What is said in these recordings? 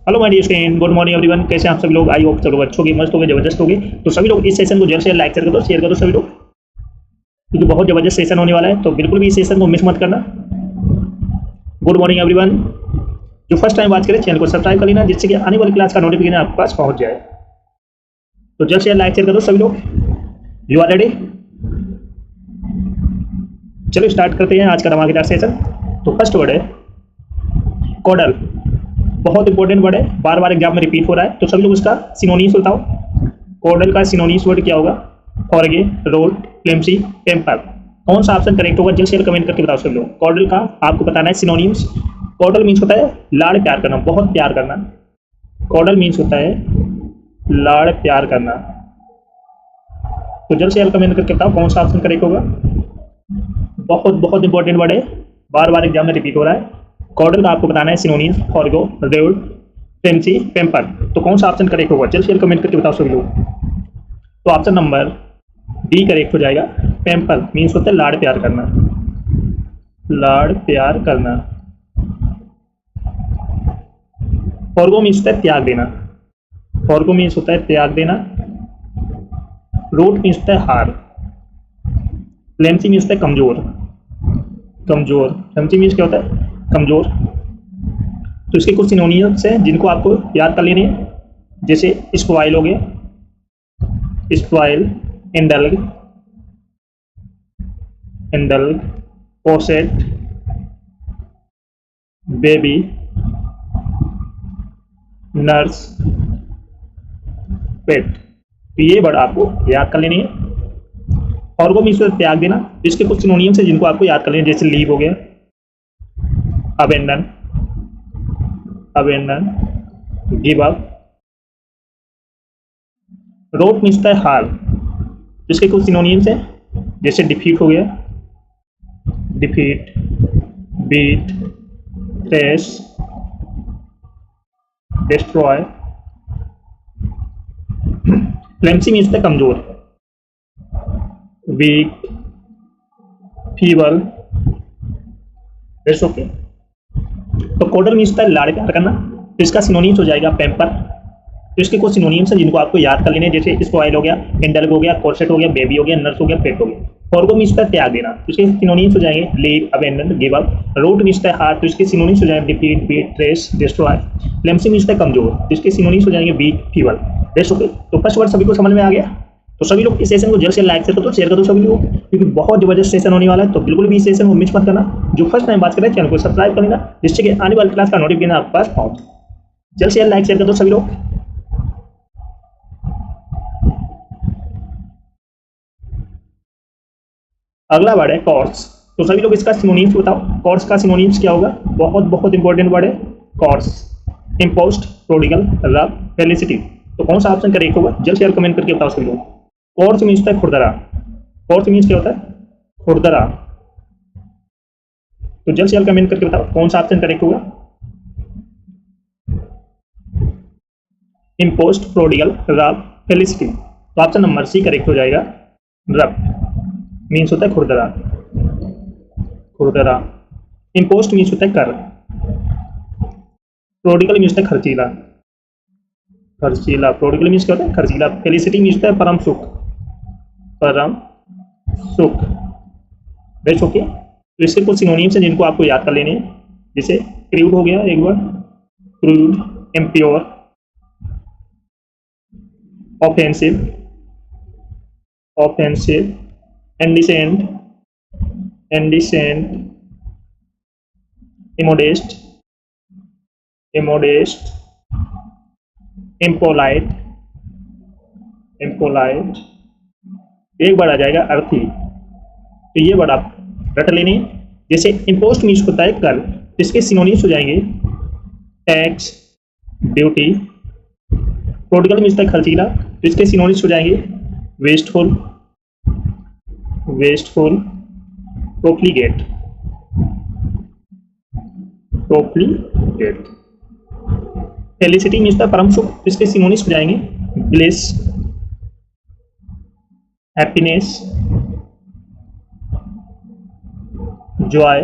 Hello my dear student, good morning everyone. कैसे हैं आप सभी लोग? आई होप सब लोग अच्छे होंगे, मस्त होंगे, जबरदस्त होंगे। तो सभी लोग इस सेशन को जल्द से जल्द लाइक कर दो, शेयर कर दो सभी लोग, क्योंकि बहुत जबरदस्त सेशन होने वाला है। तो बिल्कुल भी इस सेशन को मिस मत करना। Good morning everyone. जो फर्स्ट टाइम बात करें, चैनल को सब्सक्राइब कर लेना, जिससे कि आने वाली क्लास का नोटिफिकेशन आपके पास पहुंच जाए। तो जल्द से जल्द लाइक शेयर कर दो सभी लोग। You are ready? चलो स्टार्ट करते हैं आज का धमाकेदार सेशन। तो फर्स्ट वर्ड है कॉडल। बहुत इंपॉर्टेंट वर्ड है, बार बार एग्जाम में रिपीट हो रहा है। तो सभी लोग उसका सिनोनिम्स बताओ। कॉडल का सिनोनिम्स वर्ड क्या होगा? फॉरगे, रोड, फ्लेम्सी, टेम्पर। कौन सा ऑप्शन करेक्ट होगा? जल्द से जल्द कमेंट करके बताओ सभी लोग। कॉडल का आपको बताना है सिनोनिम्स। कॉडल मीन्स होता है लाड़ प्यार करना, बहुत प्यार करना। कॉडल मीन्स होता है लाड़ प्यार करना। तो जल्द से जल्द कमेंट करके बताओ कौन सा ऑप्शन करेक्ट होगा। बहुत बहुत इंपॉर्टेंट वर्ड है, बार बार एग्जाम में रिपीट हो रहा है। कॉडल का आपको बताना है सिनोनिम्स, फॉरगो, रोड, फ्लेम्सी, टेम्पर। तो कौन सा ऑप्शन करेक्ट होगा? जल्द से जल्द कमेंट करके बताओ सभी लोग। तो ऑप्शन नंबर डी करेक्ट हो जाएगा। टेम्पर मीन्स होता है लाड़ प्यार करना, लाड़ प्यार करना। फॉरगो मीन्स होता है त्याग देना, फॉरगो मीन्स होता है त्याग देना। रोड मीन्स होता है हार। फ्लेम्सी मीन्स होता है कमजोर, कमजोर। फ्लेम्सी मीन्स क्या होता है? कमजोर। तो इसके कुछ सिनोनिम्स हैं जिनको आपको याद कर लेने हैं, जैसे स्पॉइल हो गया, स्पॉइल, इंडल्ग, इंडल्ग, पोसेट, बेबी, नर्स, पेट। तो ये वर्ड आपको याद कर लेनी है। फॉरगो मीन्स त्याग देना। इसके कुछ सिनोनिम्स हैं जिनको आपको याद कर लेना, जैसे लीव हो गया, abandon, abandon, give up. Rout means है हार। इसके कुछ सिनोनिम्स हैं, जैसे डिफीट हो गया, defeat, beat, thrash, destroy. Flimsy means है कमजोर, वीक, फीबल। ओके। तो कॉडल मीन्स है लाड़ प्यार करना। तो इसका सिनोनिम्स हो जाएगा पेम्पर। तो इसके कुछ सिनोनिम्स हैं जिनको आपको याद कर लेने, जैसे स्पॉइल हो गया, इंडल्ग हो गया, कोर्सेट हो गया, बेबी हो गया, नर्स हो गया, पेट हो गया। फॉरगो मीन्स है त्याग देना। तो इसके सिनोनिम्स हो जाएंगे leave, abandon, give up. Rout means है हार्ट। तो इसके सिनोनिम्स हो जाएंगे defeat, beat, trace, destroy. Flimsy means है कमजोर। तो इसके सिनोनिम्स हो जाएंगे वीक, फीबल। ओके। तो फर्स्ट वर्ड सभी को समझ में आ गया। तो सभी लोग इस सेशन को जल्द से लाइक कर दो, शेयर कर दो सभी लोग, क्योंकि बहुत जबरदस्त सेशन होने वाला है। तो बिल्कुल भी इस सेशन को मिस मत करना। जो फर्स्ट टाइम बात करें, चैनल को सब्सक्राइब कर लेना, जिससे कि आने वाली क्लास का नोटिफिकेशन आपके पास पहुंचे। जल्द से जल्द लाइक शेयर कर दो सभी लोग। अगला वर्ड है कॉर्स। तो सभी लोग इसका सिनोनिम्स बताओ। कॉर्स का सिनोनिम्स क्या होगा? बहुत बहुत इंपॉर्टेंट वर्ड है कॉर्स। इम्पोस्ट, प्रोडिगल, रब, फेलिसिटी। तो कौन सा ऑप्शन करेक्ट होगा? जल्द से जल्द कमेंट करके बताओ सभी लोग। कॉर्स मीन्स होता है खुरदरा। कॉर्स मीन्स क्या होता है? खुरदरा। तो जल्द से जल्द कमेंट करके बताओ कौन सा ऑप्शन करेक्ट होगा। इम्पोस्ट, प्रोडिगल, रब, फेलिसिटी। तो ऑप्शन नंबर सी करेक्ट हो जाएगा। रब मीन्स होता है खुरदरा, खुरदरा। इम्पोस्ट मीन्स होता है कर। प्रोडिगल मीन्स होता है खर्चीला, खर्चीला। प्रोडिगल मीन्स क्या होता है? खर्चीला। फेलिसिटी मीन्स होता है परम सुख, परम सुख। Best okay. तो इसके कुछ सिनोनिम्स हैं जिनको आपको याद कर लेने हैं, जैसे क्रूड हो गया एक word, crude, impure, offensive, offensive, indecent, indecent, immodest, immodest, impolite, impolite. एक वर्ड आ जाएगा अर्थी। तो ये वर्ड आप रट लेने। जैसे इम्पोस्ट मीन्स होता है कर। इसके सिनोनिम्स हो जाएंगे टैक्स, ड्यूटी। प्रोडिगल मीन्स है खर्चीला। तो इसके सिनोनिम्स हो जाएंगे वेस्टफुल, वेस्टफुल, प्रोफ्लीगेट, प्रोफ्लीगेट। फेलिसिटी मीन्स है परम सुख। इसके सिनोनिम्स हो जाएंगे bliss, happiness, Joy,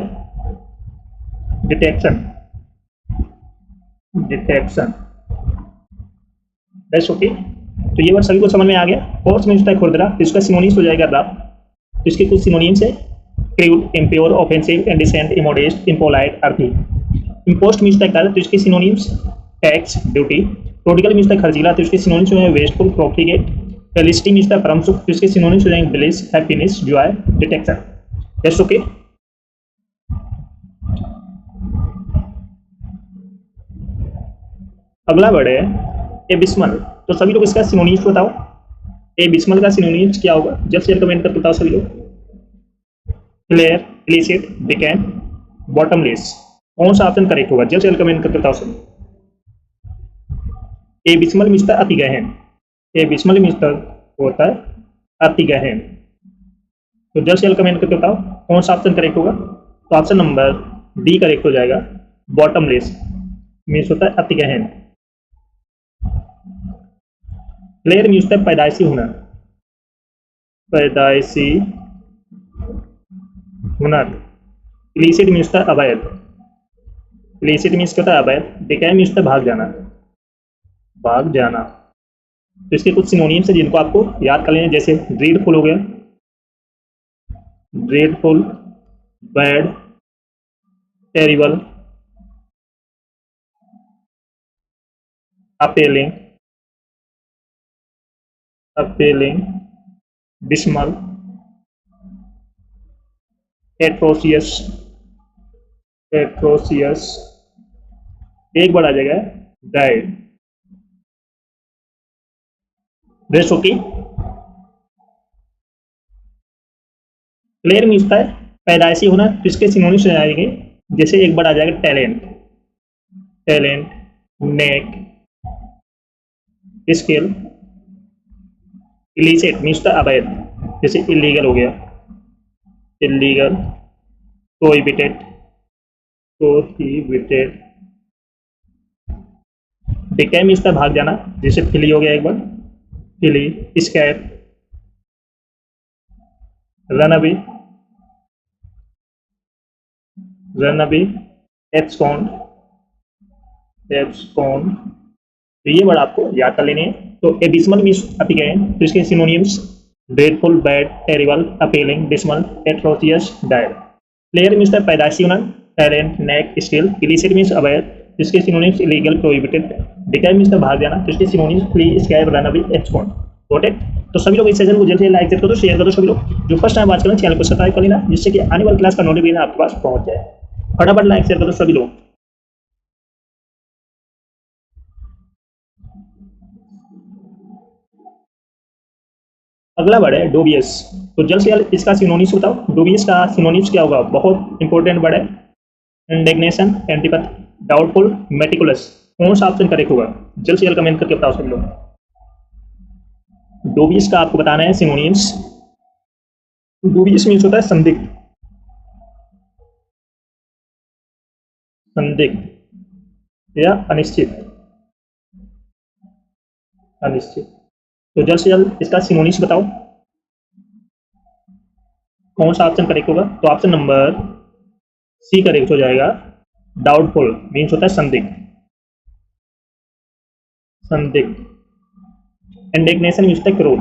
detection, detection. That's okay. तो ये वर्ड सभी को समझ में आ गया। पोस्ट मीन्स होता है खुरदरा, तो इसका सिनोनिम्स हो जाएगा रफ। तो इसके कुछ सिनोनिम्स है, crude, impure, offensive, indecent, immodest, impolite, earthy. Impost means होता है कर, तो इसके synonyms tax, duty. Prodigal means होता है खर्चीला, तो इसके सिनोनिम्स हो जाएंगे वेस्टफुल, प्रोफिगेट। फेलिसिटी मीन्स होता है परम सुख, तो इसके सिनोनिम्स हो जाएंगे bliss, happiness, Joy, detection. That's okay. अगला वर्ड है एबिस्मल। तो सभी लोग इसका सिनोनिम्स बताओ। एबिस्मल का सिनोनिम्स क्या होगा, जल्द से जल्द कमेंट करके बताओ सभी लोग। Clear, illicit, decamp, bottomless. कौन सा ऑप्शन करेक्ट होगा, जल्द से जल्द कमेंट करके बताओ सभी। एबिस्मल मीन्स होता है अति गहन। एबिस्मल मीन्स होता है अति गहन। तो जल्द से जल्द कमेंट करके बताओ कौन सा ऑप्शन करेक्ट होगा। तो ऑप्शन नंबर डी करेक्ट हो जाएगा, बॉटमलेस मीन्स होता है अति गहन। क्लियर मीन्स होता है पैदाइशी हुनर। पैदाइशी हुनर। इलिसिट मीन्स होता है अवैध। इलिसिट मीन्स होता है अवैध। डिकैन मीन्स होता है भाग जाना। भाग जाना। तो इसके कुछ सिनोनिम्स है जिनको आपको याद कर लेना, जैसे ड्रीडफुल हो गया, dreadful, bad, terrible, appalling, appalling, dismal, atrocious, atrocious, एक बार आ जाएगा dire. That's okay. Clear means होता है पैदाइशी होना, तो इसके सिनोनिम्स हो जाएंगे, जैसे एक बार आ जाएगा talent, talent, knack, skill. Illicit means होता है अवैध, जैसे इलीगल हो गया, illegal, prohibited, prohibited. Decamp means होता है भाग जाना, जैसे फिली हो गया एक बार, flee, escape, run away, run away, abscond, abscond. तो ये वर्ड आपको याद कर लेने हैं। तो एबिस्मल मीन्स अति गहन, तो इसके synonyms dreadful, bad, terrible, appalling, dismal, atrocious, dire. Flair means पैदाइशी होना, talent, knack, skill. Illicit means अवैध, जिसके synonyms illegal, prohibited. Decamp means भाग जाना, तो इसके synonyms flee, escape, run away, abscond. Got it. तो सभी लोग इस सेशन को जल्द से लाइक कर दो, शेयर कर दो। सभी लोग जो फर्स्ट टाइम वॉच करें चैनल को सब्सक्राइब कर लेना, जिससे कि आने वाली क्लास का नोटिफिकेशन आपके पास पहुंच जाए। फटाफट लाइक शेयर कर दो सभी लोग। अगला वर्ड है डोबियस। तो जल्द से जल्द इसका सिनोनिम्स बताओ। डोबियस का सिनोनिम्स क्या होगा, बहुत इंपॉर्टेंट वर्ड है। Indignation, antipathy, doubtful, meticulous. कौन सा ऑप्शन करेक्ट होगा, जल्द से जल्द कमेंट करके बताओ सभी लोग। डोबियस का आपको बताना है सिनोनिम्स। डोबियस मीन्स होता है संदिग्ध, संदिग्ध या अनिश्चित, अनिश्चित। तो जल्द से जल्द इसका सिनोनिम्स बताओ कौन सा ऑप्शन करेक्ट होगा। तो ऑप्शन नंबर सी करेक्ट हो जाएगा, डाउटफुल मीन्स होता है संदिग्ध, संदिग्ध। इंडिग्नेशन मीन्स होता है क्रोध।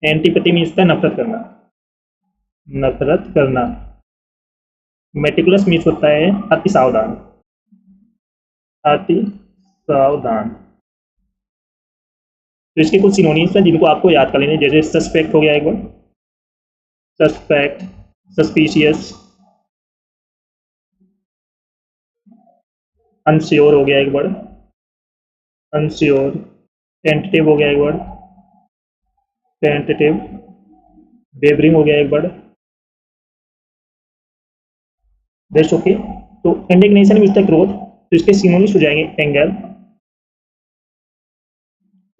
एंटीपैथी मीन्स होता है नफरत करना, नफरत करना। मेटिकुलस मीन्स होता है अति सावधान, अति सावधान। तो इसके कुछ सिनोनिम्स हैं जिनको आपको याद कर लेने, जैसे सस्पेक्ट हो गया एक बार, सस्पेक्ट, सस्पिशियस, अनश्योर हो गया एक बार, अनश्योर। टेंटेटिव हो गया एक बार, टेंटेटिव। वेवरिंग हो गया एक बार। That's okay. तो इंडिग्नेशन मीन्स होता है क्रोध, तो इसके सिनोनिम्स हो जाएंगे anger,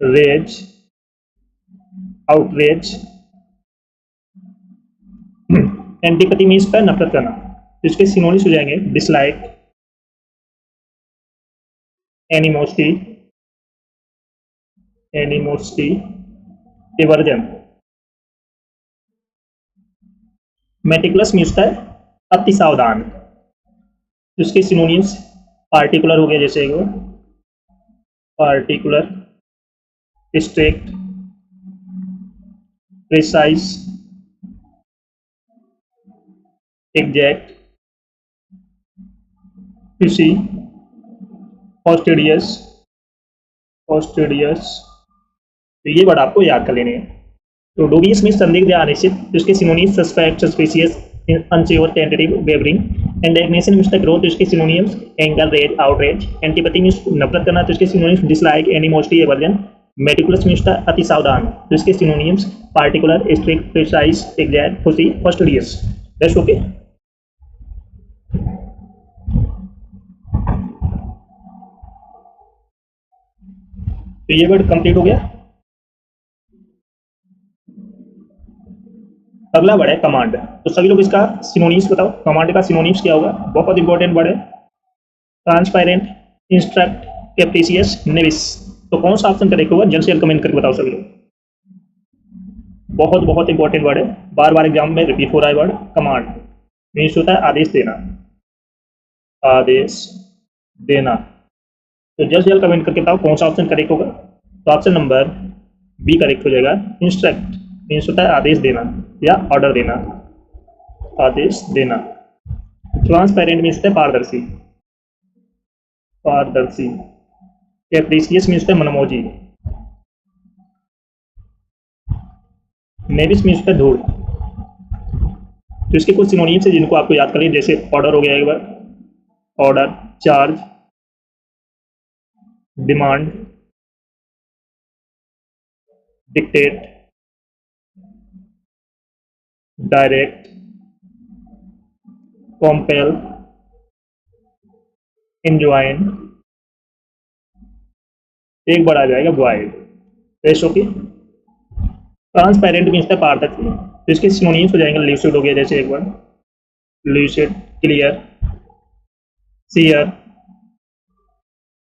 rage, outrage. Antipathy means होता है नफरत करना, तो इसके सिनोनिम्स हो जाएंगे dislike, animosity, animosity, aversion. Meticulous means होता है अति सावधान, तो इसके सिनोनिम्स पार्टिकुलर हो गया जैसे एक बार, particular, strict, precise, exact, fussy, fastidious, fastidious. तो ये वर्ड आपको याद कर लेने हैं। तो डोबियस मीन्स संदिग्ध या अनिश्चित, तो इसके synonyms suspect, suspicious, unsure, tentative, wavering. Indignation means द ग्रोथ, तो इसके synonyms anger, rage, outrage. Antipathy means नफरत करना, तो इसके synonyms dislike, animosity, aversion. Meticulous means अति सावधान, तो इसके synonyms particular, strict, precise, exact, fussy, fastidious. That's okay. तो ये वर्ड कंप्लीट हो गया। अगला वर्ड है कमांड। तो सभी लोग इसका सिनोनिम्स बताओ, कमांड का सिनोनिम्स क्या होगा। बहुत इंपॉर्टेंट वर्ड है। Transparent, instruct, capricious, knavish. तो कौन सा ऑप्शन करेक्ट होगा, जल्द से जल्द कमेंट करके बताओ सभी लोग। बहुत बहुत इंपॉर्टेंट वर्ड है, बार बार एग्जाम में रिपीट हो रहा है वर्ड। कमांड मीन्स होता है आदेश देना, आदेश देना। तो जल्द से जल्द कमेंट करके बताओ कौन सा ऑप्शन करेक्ट होगा। तो ऑप्शन नंबर बी करेक्ट हो जाएगा। इंस्ट्रक्ट मीन्स होता है आदेश देना या ऑर्डर देना, आदेश देना। ट्रांसपेरेंट मीन्स होता है पारदर्शी, पारदर्शी। कैप्रिसियस मीन्स होता है मनमोजी। नेविस मीन्स होता है धूल। तो इसके कुछ सिनोनिम्स है जिनको आपको याद करें, जैसे ऑर्डर हो गया एक बार, order, charge, demand, dictate, direct, compel, enjoin. एक बार आ जाएगा bid. Rest okay. Transparent means है पारदर्शी, तो इसके सिनोनिम्स हो जाएंगे ल्यूसिड हो गया जैसे एक बार, ल्यूसिड, क्लियर, सियर।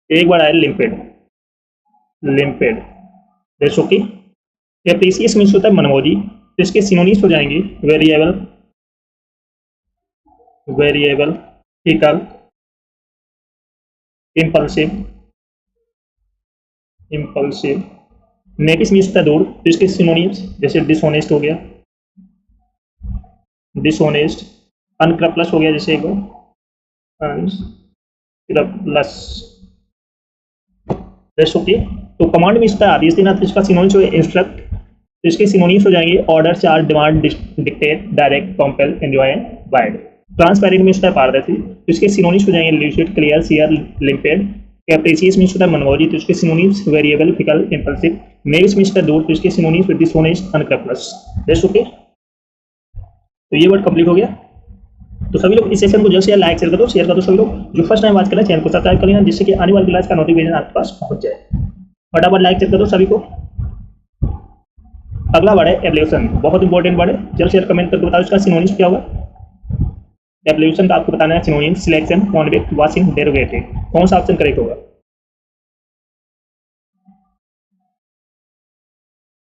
एक बार आया limpid, limpid. Rest okay. Capricious means होता है मनमोजी, तो इसके सिनोनिम्स हो जाएंगे variable, variable, fickle, impulsive, impulsive. Knavish means होता है दूर, तो इसके सिनोनिम्स जैसे डिसऑनेस्ट हो गया, डिसऑनेस्ट, अनक्रप्लस हो गया जैसे एक बार, अनक्रप्लस। Rest okay. तो कमांड में इसका आदेश देना, तो इसका सिनोनिम्स हो इंस्ट्रक्ट, तो इसके सिनोनिम्स हो जाएंगे order, charge, demand, dictate, direct, compel, enjoin, bid. Transparent means होता है पारदर्शी, तो इसके सिनोनिम्स हो जाएंगे lucid, clear, sheer, limpid. Capricious means होता है मनमोजी, तो इसके synonyms variable, fickle, impulsive. Knavish means होता है दूर, तो इसके synonyms dishonest, unscrupulous. Rest okay. तो ये वर्ड कंप्लीट हो गया। तो सभी लोग इस सेशन को जल्द से जल्द लाइक शेयर कर दो, शेयर कर दो। सभी लोग जो फर्स्ट टाइम बात कर रहे हैं चैनल को सब्सक्राइब कर लेना, जिससे कि आने वाली क्लास का नोटिफिकेशन आपके पास पहुंच जाए। फटाफट लाइक शेयर कर दो सभी को। अगला वर्ड है एवोल्यूशन, बहुत इंपॉर्टेंट वर्ड है, जल्द से जल्द कमेंट करके बताओ इसका सिनोनिम्स क्या होगा। एवोल्यूशन का आपको बताना है सिनोनिम, सिलेक्शन, कॉन्विक्ट, वाशिंग, डेरोगेटिव। कौन सा ऑप्शन करेक्ट होगा।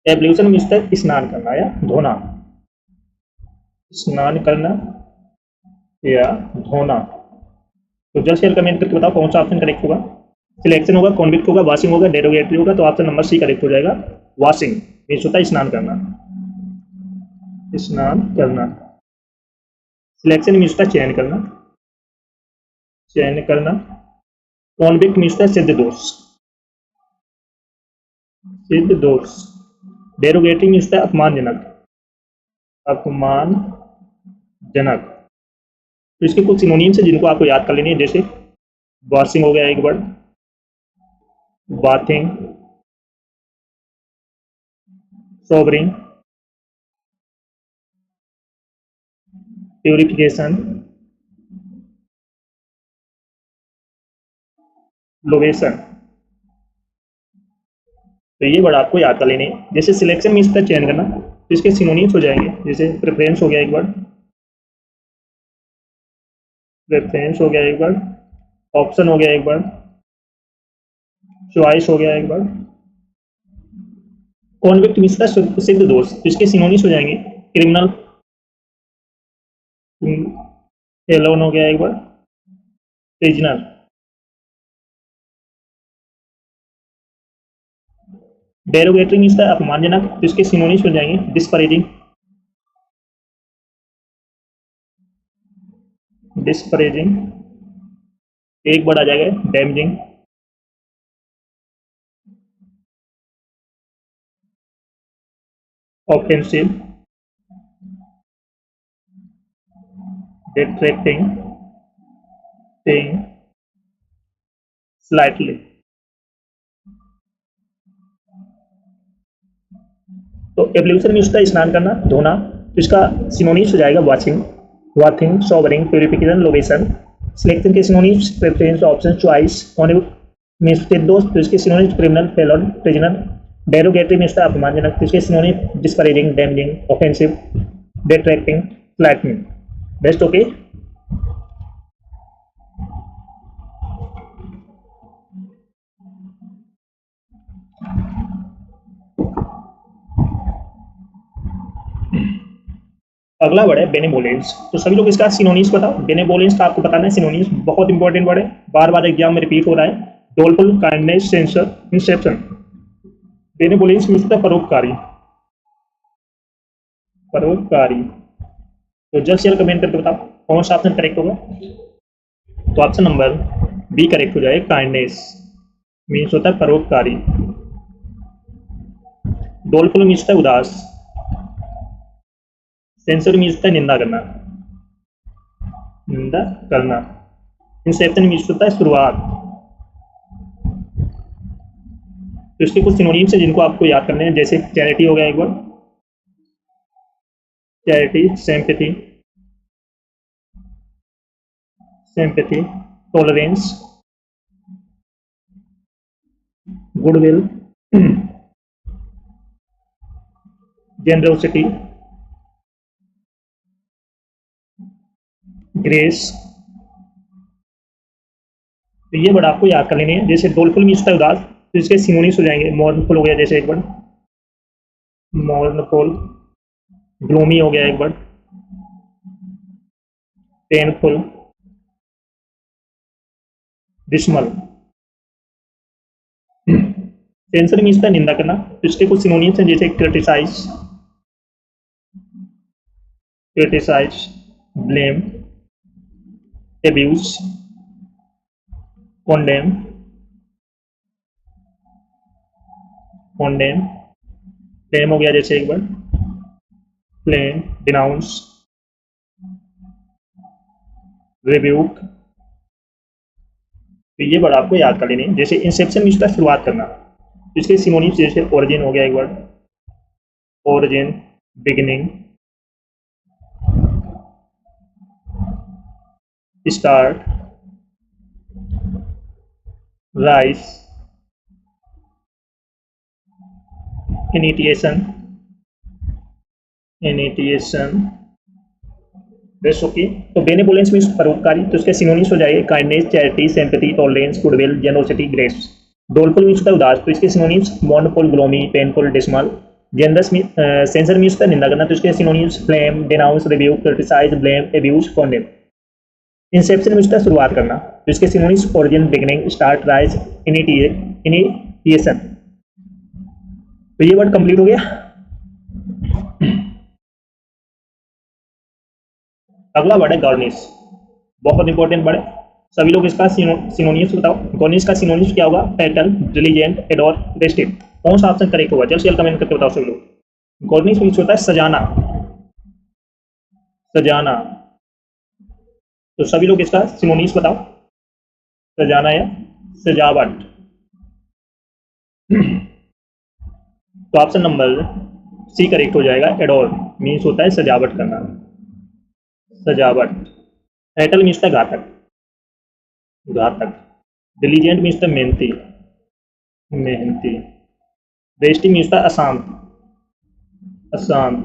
एवोल्यूशन मीन्स है स्नान करना या धोना, स्नान करना या धोना। तो जल्द से जल्द कमेंट करके बताओ कौन सा ऑप्शन करेक्ट होगा। सिलेक्शन होगा, कॉन्विक्ट होगा, वाशिंग होगा, डेरोगेटरी होगा। तो ऑप्शन नंबर सी करेक्ट हो जाएगा। वाशिंग मीन्स होता है स्नान करना, स्नान करना। सिलेक्शन मीन्स होता है चयन करना, चयन करना। कॉन्विक्ट मीन्स होता है सिद्ध दोष, सिद्ध दोष। डेरोगेटरी मीन्स होता है अपमानजनक, अपमानजनक। तो इसके कुछ सिनोनिम्स है जिनको आपको याद कर लेनी है, जैसे वॉशिंग हो गया एक वर्ड, बाथिंग, सोबरिंग, प्यूरिफिकेशन, लोवेशन। तो ये वर्ड आपको याद कर लेने हैं। जैसे सिलेक्शन मीन्स का चयन करना, तो इसके सिनोनिम्स हो जाएंगे, जैसे प्रेफरेंस हो गया एक वर्ड, प्रेफरेंस हो गया एक वर्ड, ऑप्शन हो गया एक वर्ड, चॉइस हो गया एक वर्ड। कॉन्विक्ट मीन्स का सिद्ध दोष, तो इसके सिनोनिम्स हो जाएंगे क्रिमिनल, एलोन हो गया एक वर्ड, प्रिजनर। डेरोगेटरी मीन्स होता है अपमानजनक, तो इसके सिनोनिम्स बन जाएंगे डिस्परेजिंग, डिस्परेजिंग, एक वर्ड आ जाएगा डैमेजिंग, ऑफेंसिव, डिट्रैक्टिंग, सेइंग, स्लाइटली। तो एब्ल्यूशन मीन्स होता है स्नान करना, धोना, तो इसका सिनोनिम्स हो जाएगा washing, bathing, showering, purification, lavation. Selection के सिनोनिम्स प्रेफरेंस, ऑप्शन, चॉइस, ऑन मीन्स दोस्त, तो इसके synonyms criminal, felon, prisoner. Derogatory means होता है अपमानजनक, तो इसके synonym disparaging, damaging, offensive, detracting, flattening. Best okay. अगला वर्ड है बेनेवोलेंस, तो सभी लोग इसका सिनोनिम्स बताओ। बेनेवोलेंस का आपको बताना है सिनोनिम्स, बहुत इंपॉर्टेंट वर्ड है, बार बार एग्जाम में रिपीट हो रहा है। Doleful, kindness, censor, inception. Benevolence means होता है परोपकारी, परोपकारी। तो जल्द से जल्द कमेंट करके बताओ कौन सा ऑप्शन करेक्ट होगा। तो ऑप्शन नंबर बी करेक्ट हो जाएगा, काइंडनेस मीन्स होता है परोपकारी। डोलफुल मीन्स होता है उदास, सेंसर मीन्स होता है निंदा करना, निंदा करना। इंसेप्शन मीन्स होता है शुरुआत। तो इसके कुछ सिनोनिम्स हैं जिनको आपको याद करने हैं, जैसे चैरिटी हो गया एक बार, charity, sympathy, sympathy, tolerance, goodwill, generosity, grace. तो ये वर्ड आपको याद कर लेने हैं। जैसे डोलफुल मीन्स होता है उदास, तो इसके सिनोनिम्स हो जाएंगे मॉर्नफुल हो गया, जैसे एक वर्ड मॉर्नफुल, ग्लूमी हो गया एक word, painful, dismal. Sensor means होता है निंदा करना, तो इसके कुछ सिनोनिम्स हैं, जैसे criticise, criticise, blame, abuse, condemn, condemn, blame हो गया जैसे एक वर्ड, ब्लेम, डिनाउंस, रिब्यूक। तो ये वर्ड आपको याद कर लेने हैं। जैसे इंसेप्शन मीन्स होता है शुरुआत करना, तो इसके सिनोनिम्स जैसे ओरिजिन हो गया एक word, origin, beginning, start, rise, initiation, initiation. Best okay. तो बेनेवोलेंस मीन्स परोपकारी, तो इसके सिनोनिम्स हो जाएंगे kindness, charity, sympathy, tolerance, goodwill, generosity, grace. Doleful means होता है उदास, तो इसके synonyms mournful, gloomy, painful, dismal. Generous censure means होता है निंदा करना, तो इसके synonyms flame, denounce, rebuke, criticise, blame, abuse, condemn. Inception means होता है शुरुआत करना, तो इसके synonyms origin, beginning, start, rise, initiation. तो ये वर्ड कंप्लीट हो गया। अगला वर्ड है गार्निश, बहुत इंपॉर्टेंट वर्ड है, सभी लोग इसका सिनोनिम्स बताओ। गार्निश का सिनोनिम्स क्या होगा, पेटल, डिलीजेंट, एडोर, रेस्टिव। कौन सा ऑप्शन करेक्ट होगा, जल्द से जल्द कमेंट करके बताओ सभी लोग। गार्निश मीन्स होता है सजाना, सजाना। तो सभी लोग इसका सिनोनिम्स बताओ, सजाना या सजावट। तो ऑप्शन नंबर सी करेक्ट हो जाएगा, एडोर मीन्स होता है सजावट करना, सजावट। एटल मीन्स होता है घातक, घातक। डिलीजेंट मीन्स होता है मेहनती, मेहनती। रेस्टी मीन्स होता है अशांत, अशांत।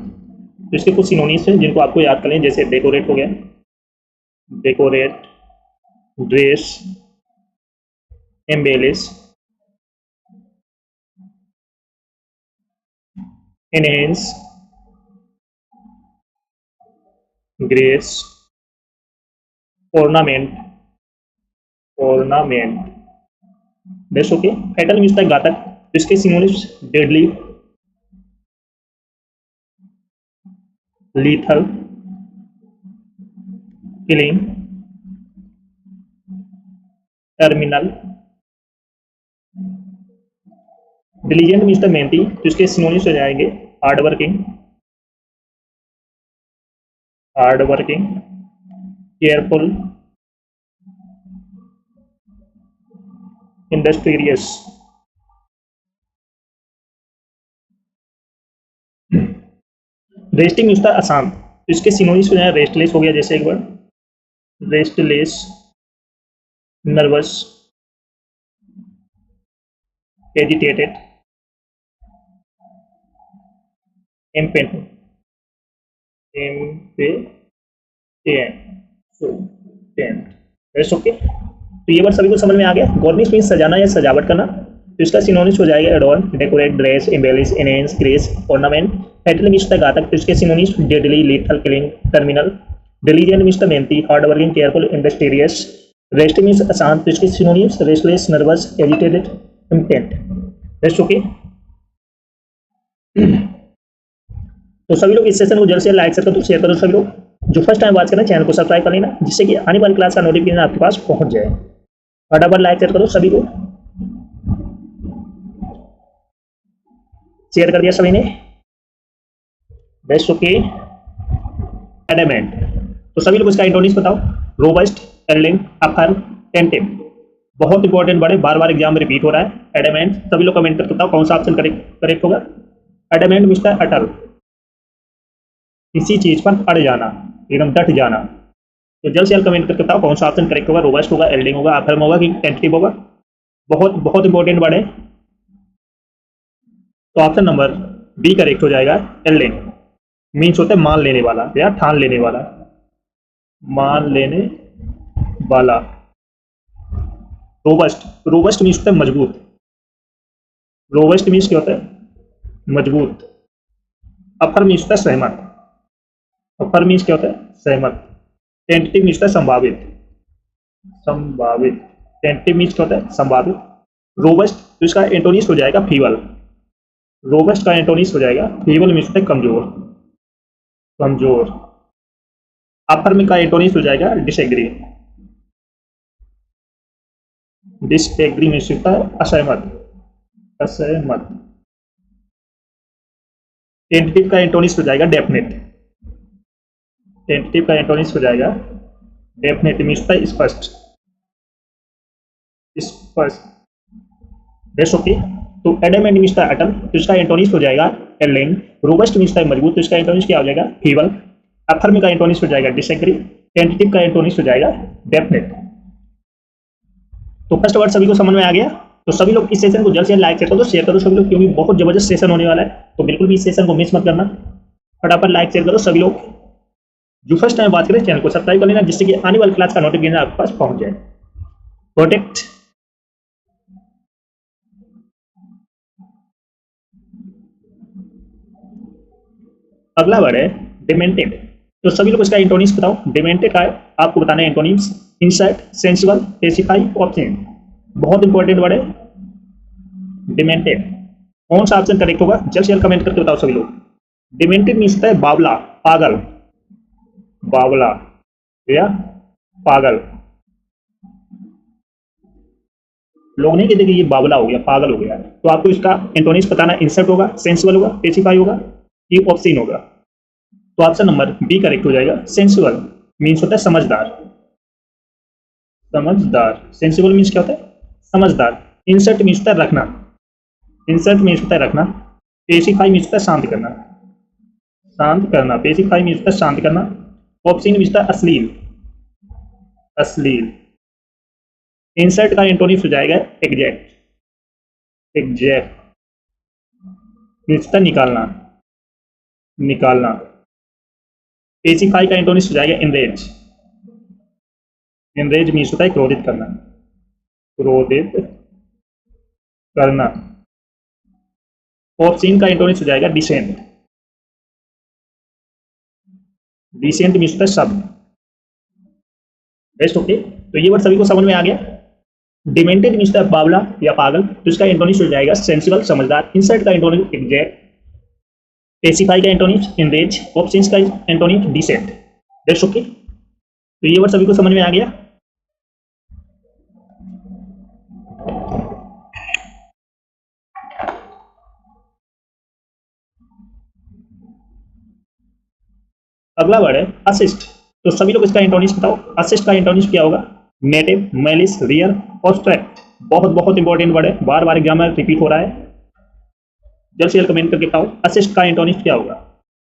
तो इसके कुछ सिनोनिम्स हैं जिनको आपको याद कर लें, जैसे डेकोरेट हो गया, decorate, dress, embellish, enhance, grace, ornament, ornament. Best okay. Fatal means होता है घातक, इसके synonyms deadly, lethal, killing, terminal. Diligent means the मेहनती, तो इसके सिनोनिम्स हो जाएंगे hard working, careful, industrious. Resting means the आसान, तो इसके सिनोनिम्स हो जाए रेस्टलेस हो गया, जैसे एक बार रेस्टलेस, नर्वस, एजिटेटेड, इम्पेटेंट, ओके। तो ये बात सभी को समझ में आ गया। गॉर्निश मीन्स सजाना या सजावट करना, तो इसका सिनोनिम्स हो जाएगा adorn, decorate, dress, embellish, enhance, grace, ornament. Fatal means the घातक, तो इसके synonyms deadly, lethal, killing, terminal. Diligent means the मेहनती, hard working, careful, industrious. Rest means अशांत, तो इसके synonyms restless, nervous, agitated, intent. Rest okay. तो सभी लोग इस सेशन को जल्द से लाइक करो, शेयर करो। सभी लोग जो फर्स्ट टाइम वॉच करना चैनल को सब्सक्राइब कर लेना, जिससे कि आने वाली क्लास का नोटिफिकेशन आपके पास पहुंच जाए। फटाफट लाइक करो, सभी को शेयर कर दिया सभी ने। Best okay. एडमेंट, तो सभी लोग इसका इंटोनिक्स बताओ। Robust, Erling, affirm, tentative. बहुत इंपॉर्टेंट बड़े, बार बार एग्जाम में रिपीट हो रहा है। एडमेंट, सभी लोग कमेंट करके बताओ कौन सा ऑप्शन करेक्ट होगा। एडमेंट मीन्स अटल, किसी चीज पर अड़ जाना, एकदम डट जाना। तो जल्द से जल्द कमेंट करके बताओ कौन सा ऑप्शन करेक्ट होगा। रोबस्ट होगा, एल्डिंग होगा, अफर्म होगा कि टेंटेटिव होगा। बहुत बहुत इंपॉर्टेंट वर्ड है। तो ऑप्शन नंबर बी करेक्ट हो जाएगा। एल्डिंग मीन्स होता है मान लेने वाला या ठान लेने वाला, मान लेने वाला। रोबस्ट मीन्स होता है मजबूत। रोबस्ट मीन्स क्या होता है? मजबूत। अफर्म मीन्स होता है सहमत। अफर मीन्स क्या होता है? सहमत। टेंटेटिव मीन्स होता है संभावित। संभावित। टेंटेटिव मीन्स क्या होता है? संभावित। रोबस्ट, तो इसका एंटोनिस हो जाएगा फीबल। रोबस्ट का एंटोनिस हो जाएगा फीबल, मीन्स होता है कमजोर। कमजोर। अफर्म का एंटोनिस हो जाएगा डिसएग्री। डिसएग्री मीन्स होता है असहमत। असहमत। टेंटेटिव का एंटोनिस हो जाएगा डेफिनेट। टेंटेटिव का एंटोनिस हो जाएगा डेफिनेट, मीन्स होता है स्पष्ट। स्पष्ट। Best okay. तो एडमेंट मीन्स होता है अटल, तो इसका एंटोनिस हो जाएगा एल्लिंग। रोबस्ट मीन्स होता है मजबूत, तो इसका एंटोनिस क्या हो जाएगा? फीबल। अफर्म का एंटोनिस हो जाएगा डिसएग्री। टेंटेटिव का एंटोनिस हो जाएगा डेफिनेट। तो फर्स्ट वर्ड सभी को समझ में आ गया। तो सभी लोग इस सेशन को जल्द से जल्द लाइक करो, शेयर करो सभी लोग, क्योंकि बहुत जबरदस्त सेशन होने वाला है। तो बिल्कुल भी इस सेशन को मिस मत करना। फटाफट लाइक शेयर करो सभी लोग। जो फर्स्ट टाइम बात करें चैनल को सब्सक्राइब कर लेना, जिससे कि आने वाली क्लास का नोटिफिकेशन आपके पास पहुंच जाए। प्रोटेक्ट। अगला वर्ड है डिमेंटेड। तो सभी लोग इसका एंटोनिम्स बताओ। डिमेंटेड का आपको बताना है antonyms. Insert, sensual, pacify, absent. बहुत इंपॉर्टेंट वर्ड है डिमेंटेड। कौन सा ऑप्शन करेक्ट होगा? जल्द से जल्द कमेंट करके बताओ सभी लोग। डिमेंटेड मीन्स होता है बावला, पागल। बावला या पागल। लोग नहीं कहते कि ये बावला हो गया, पागल हो गया। तो आपको इसका एंटोनिम्स बताना। इंसर्ट होगा, सेंसुअल होगा, पेसिफाई होगा, ये ऑप्शन होगा। तो ऑप्शन नंबर बी करेक्ट हो जाएगा। सेंसुअल मीन्स होता है समझदार। समझदार। सेंसिबल मीन्स क्या होता है? समझदार। इंसर्ट मीन्स होता है रखना। इंसर्ट मीन्स होता है रखना। पेसिफाई मीन्स होता है शांत करना। शांत करना। पेसिफाई मीन्स होता है शांत करना। ऑप्शन मीन्स होता है अश्लील। अश्लील। इंसर्ट का एंटोनिम्स हो जाएगा एग्जैक्ट। एग्जैक्ट मीन्स होता है निकालना। निकालना। पेसिफाई का एंटोनिम्स हो जाएगा इनरेज। इनरेज मीन्स होता है क्रोधित करना। क्रोधित करना। ऑप्शन का एंटोनिम्स हो जाएगा डिसेंट। डिसेंट मीन्स होता है शब्द। Best okay. तो ये वर्ड सभी को समझ में आ गया। डिमेंटेड मीन्स होता है बावला या पागल, तो इसका एंटोनिम्स हो जाएगा सेंसिबल, समझदार। इंसल्ट का एंटोनिम्स एग्जैक्ट, पेसिफाई का एंटोनिम्स एनरेज, ऑब्सेंस का एंटोनिम्स डिसेंट। That's okay. तो ये वर्ड सभी को समझ में आ गया। अगला वर्ड है असिस्ट। तो सभी लोग इसका एंटोनिम्स बताओ। असिस्ट का एंटोनिम्स क्या होगा? Native, malice, rear, obstruct. बहुत बहुत इंपॉर्टेंट वर्ड है, बार बार एग्जाम में रिपीट हो रहा है। जल्द से जल्द कमेंट करके बताओ असिस्ट का एंटोनिम्स क्या होगा।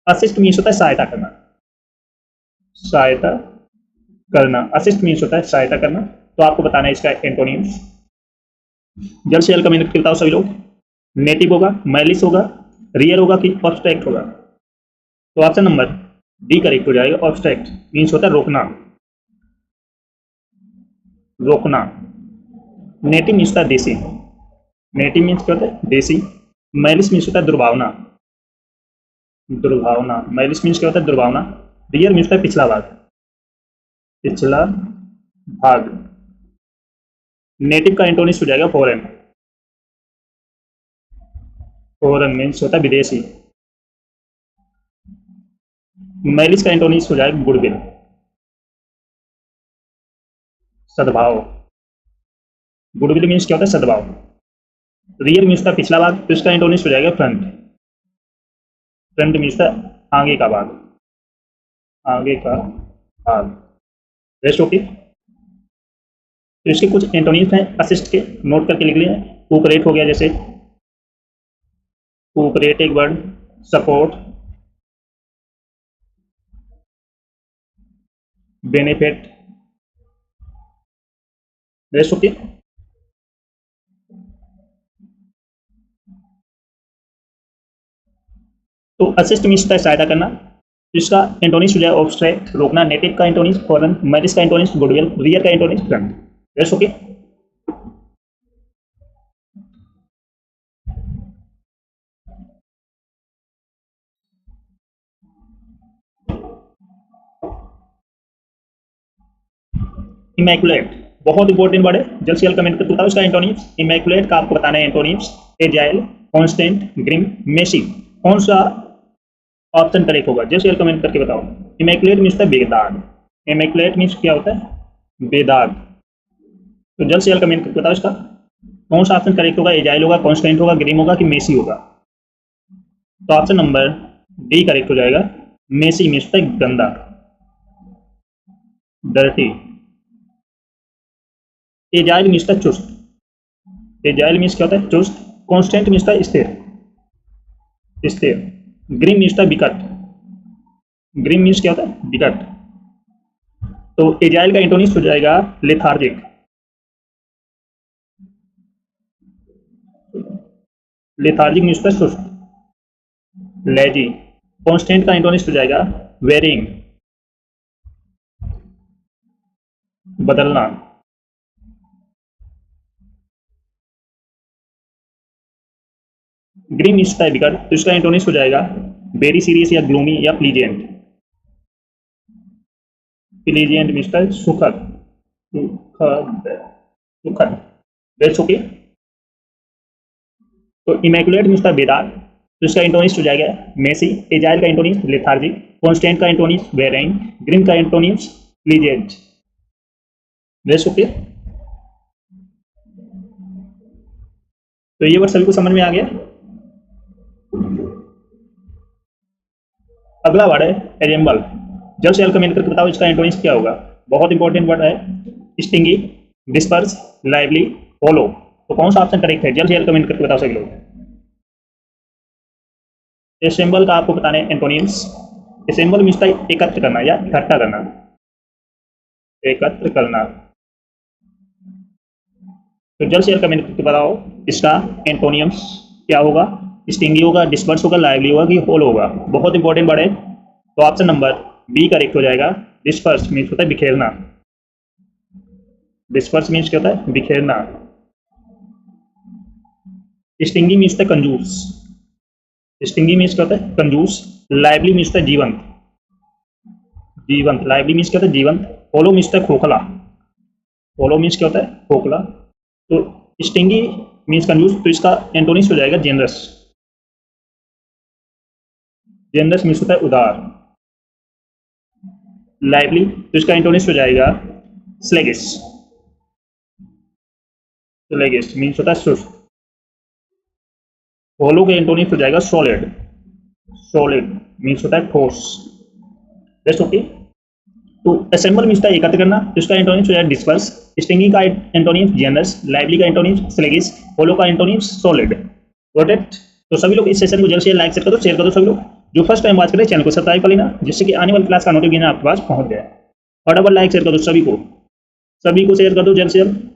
असिस्ट मीन्स होता है सहायता करना, सहायता करना। असिस्ट मीन्स होता है सहायता करना। तो आपको बताना है इसका एंटोनिम्स। जल्द से जल्द कमेंट करके बताओ सभी लोग। नेटिव होगा, मैलिस होगा, रियर होगा कि ऑब्स्ट्रैक्ट होगा? तो ऑप्शन नंबर डी करेक्ट हो जाएगा। ऑब्स्ट्रैक्ट मीन्स होता है रोकना, रोकना। नेटिव मीन्स होता है देसी, नेटिव मीन्स क्या होता है? देसी। मैलिस मीन्स होता है दुर्भावना, दुर्भावना। मैलिस मीन्स क्या होता है? दुर्भावना। रियर मीन्स होता है पिछला भाग, पिछला भाग। नेटिव का एंटोनिम्स हो जाएगा फॉरेन, फॉरेन मीन्स होता है विदेशी। मैलिस का एंटोनिम्स हो जाएगा गुडविल, सद्भाव। गुडविल मीन्स क्या होता है? सद्भाव। रियर मीन्स होता है पिछला भाग, तो इसका एंटोनिम्स हो जाएगा फ्रंट, फ्रंट मीन्स होता है आगे का भाग, आगे का भाग। Rest okay. तो इसके कुछ एंटोनिम्स हैं असिस्ट के, नोट करके लिख लिए। कोऑपरेट हो गया, जैसे कोऑपरेट एक word, support, benefit. Rest okay. तो असिस्ट मीन्स होता है सहायता करना, इसका एंटोनिम्स हो जाएगा ऑब्स्ट्रैक्ट, रोकना। नेटिव का एंटोनिम्स फॉरेन, मैलिस का एंटोनिम्स गुडविल, रियर का antonyms front. Rest okay. Immaculate बहुत इंपॉर्टेंट वर्ड है, जल्द से जल्द कमेंट करके बताओ इसका एंटोनिम्स। इमैकुलेट का आपको बताना है antonyms. Agile, constant, grim, messy. कौन सा ऑप्शन करेक्ट होगा? जल्द से जल्द कमेंट करके बताओ। इमैकुलेट मीन्स होता है बेदाग, इमैकुलेट मीन्स क्या होता है? बेदाग। तो जल्द से जल्द कमेंट करके बताओ इसका कौन सा ऑप्शन करेक्ट होगा। एजाइल होगा, कांस्टेंट होगा, ग्रिम होगा कि मेसी होगा? तो ऑप्शन नंबर डी करेक्ट हो जाएगा। मेसी मीन्स होता है गंदा, डर्टी। एजाइल मीन्स होता है चुस्त, एजाइल मीन्स क्या होता है? चुस्त। कांस्टेंट मीन्स होता है स्थिर, स्थिर। ग्रिम मीन्स होता है विकट, ग्रिम मीन्स क्या होता है? विकट। तो एजाइल का एंटोनिम्स हो जाएगा लेथार्जिक, लेथार्जिक मीन्स होता है सुस्त, लेजी। कांस्टेंट का एंटोनिम्स हो जाएगा वेरिंग, बदलना। ग्रीन मीन्स होता है विकट, तो इसका एंटोनिम्स हो जाएगा वेरी सीरियस या ग्लूमी या प्लीजेंट। प्लीजेंट मीन्स होता है सुखद, सुखद, सुखद। That's okay. तो इमैकुलेट मीन्स होता है बेदाग, तो इसका एंटोनिम्स हो जाएगा मेसी। एजाइल का एंटोनिम्स लेथार्जिक, कांस्टेंट का एंटोनिम्स वेरिंग, ग्रीन का एंटोनिम्स प्लीजेंट। That's okay. तो ये वर्ड सभी को समझ में आ गया। अगला वर्ड है एजेंबल। जल्द से जल्द कमेंट करके बताओ इसका एंटोनिम्स क्या होगा। बहुत इंपॉर्टेंट वर्ड है। स्टिंगी, डिस्पर्स, लाइवली, होलो। तो कौन सा ऑप्शन करेक्ट है? जल्द से जल्द कमेंट करके बताओ सभी लोग। एसेंबल का आपको बताना है एंटोनिम्स। एसेंबल मीन्स एकत्र करना या इकट्ठा करना, एकत्र करना। तो जल्द से जल्द कमेंट करके बताओ इसका एंटोनिम्स क्या होगा। स्टिंगी होगा, डिस्पर्स होगा, लाइवली होगा कि होल होगा? बहुत इंपॉर्टेंट वर्ड है। तो ऑप्शन नंबर बी करेक्ट हो जाएगा। डिस्पर्स मीन्स होता है बिखेरना, डिस्पर्स मीन्स क्या होता है? बिखेरना। स्टिंगी मीन्स होता है कंजूस, स्टिंगी मीन्स क्या होता है? कंजूस। लाइवली मीन्स होता है जीवंत, जीवंत। लाइवली मीन्स क्या होता है? जीवंत। होलो मीन्स होता है खोखला, होलो मीन्स क्या होता है? खोखला। तो स्टिंगी मीन्स कंजूस, तो इसका एंटोनिम्स हो जाएगा जेनरस। जेनरस मीन्स होता है उदार। लाइवली, तो इसका एंटोनिम्स हो जाएगा स्लेगिश। स्लेगिश मीन्स होता है सुस्त। होलो का एंटोनिम्स हो जाएगा सॉलिड। सॉलिड मीन्स होता है ठोस। Just okay. तो असेंबल मीन्स होता है एकत्र करना, तो इसका एंटोनिम्स हो जाएगा डिस्पर्स। स्टिंगी का एंटोनिम्स जेनरस। लाइवली का एंटोनिम्स स्लेगिश। होलो का एंटोनिम्स सॉलिड। Got it. तो सभी लोग इस सेशन को जल्द से जल्द लाइक कर दो, शेयर कर दो। सभी लोग जो फर्स्ट टाइम बात करें चैनल को सब्सक्राइब कर लेना, जिससे कि आने वाली क्लास का नोटिफिकेशन आपके पास पहुंच जाए। फटाफट लाइक शेयर कर दो, सभी को शेयर कर दो जल्द से जल्द।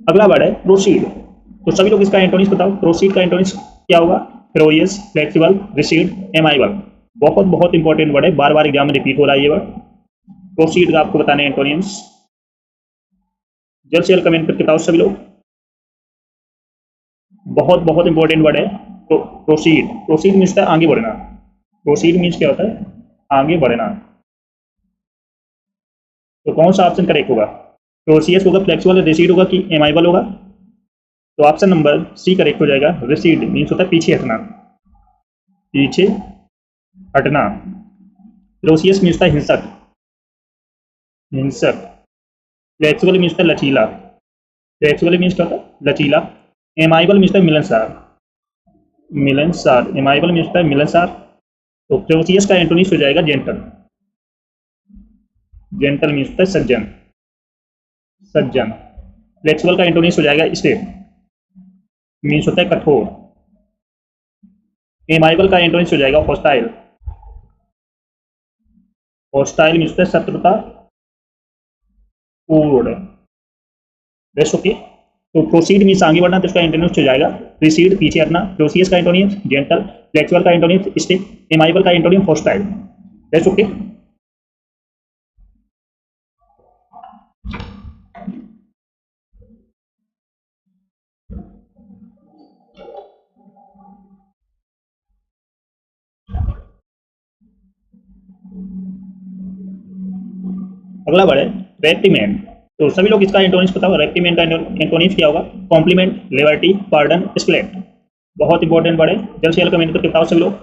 अगला वर्ड है प्रोसीड। तो सभी लोग इसका एंटोनिम्स बताओ। प्रोसीड का एंटोनिम्स क्या होगा? फ्रोइयस, फ्लेक्सिबल, रिसीड, एमाइबल। बहुत बहुत इंपॉर्टेंट वर्ड है, बार बार एग्जाम में रिपीट हो रहा है ये वर्ड। प्रोसीड का आपको बताने एंटोनिम्स। जल्द से जल्द कमेंट करके बताओ सभी लोग। बहुत बहुत इंपॉर्टेंट वर्ड है। तो प्रोसीड, प्रोसीड मीन्स है आगे बढ़ना। प्रोसीड मीन्स क्या होता है? आगे बढ़ना। तो कौन सा ऑप्शन करेक्ट होगा? प्रोसियस होगा, फ्लेक्सिबल, रिसीड होगा कि एमाइबल होगा? तो ऑप्शन नंबर सी करेक्ट हो जाएगा। रिसीड मीन्स होता है पीछे हटना। पीछे हटना। प्रोसियस मीन्स होता है हिंसक। हिंसक। फ्लेक्सिबल मीन्स होता है लचीला। फ्लेक्सिबल मीन्स क्या होता है? लचीला। एमाइबल मीन्स होता है मिलनसार। मिलनसार। एमाइबल मीन्स होता है मिलनसार। तो प्रोसियस का एंटोनिम्स हो जाएगा जेंटल। जेंटल मीन्स होता है सज्जन। सज्जन। फ्लेक्सिबल का एंटोनिम्स हो जाएगा स्टेट। मीन्स होता है कठोर। एमाइबल का एंटोनिम्स हो जाएगा हॉस्टाइल। हॉस्टाइल मीन्स होता है शत्रुता पूर्ण। Best okay. तो प्रोसीड मीन्स आगे बढ़ना, तो इसका एंटोनिम्स हो जाएगा रिसीड, पीछे हटना। प्रोसियस का एंटोनिम्स जेंटल। फ्लेक्सिबल का एंटोनिम्स स्टेट। एमाइबल का एंटोनिम्स हॉस्टाइल। Best okay. अगला वर्ड है रेप्रीमेंड। तो सभी लोग इसका एंटोनिम्स बताओ। रेप्रीमेंड का एंटोनिम्स क्या होगा? Compliment, liberty, pardon, escalate. बहुत इंपॉर्टेंट वर्ड है, जल्द से जल्द कमेंट करके बताओ सभी लोग।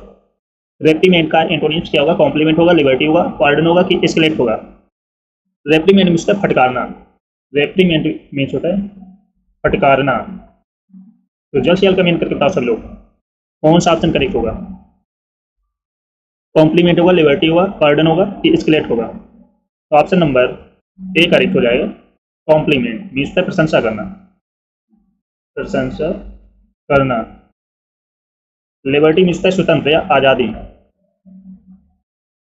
रेप्रीमेंड का एंटोनिम्स क्या होगा? कॉम्प्लीमेंट होगा, लिबर्टी होगा, पार्डन होगा कि एस्केलेट होगा? रेप्रीमेंड मीन्स होता है फटकारना। रेप्रीमेंड मीन्स होता है फटकारना। तो जल्द से जल्द कमेंट करके बताओ सभी लोग कौन सा ऑप्शन करेक्ट होगा? कॉम्प्लीमेंट होगा, लिबर्टी होगा, पार्डन होगा कि एस्केलेट होगा? तो ऑप्शन नंबर ए करेक्ट हो जाएगा। कॉम्प्लीमेंट मीन्स है प्रशंसा करना। प्रशंसा करना। लिबर्टी मीन्स है स्वतंत्र या आज़ादी।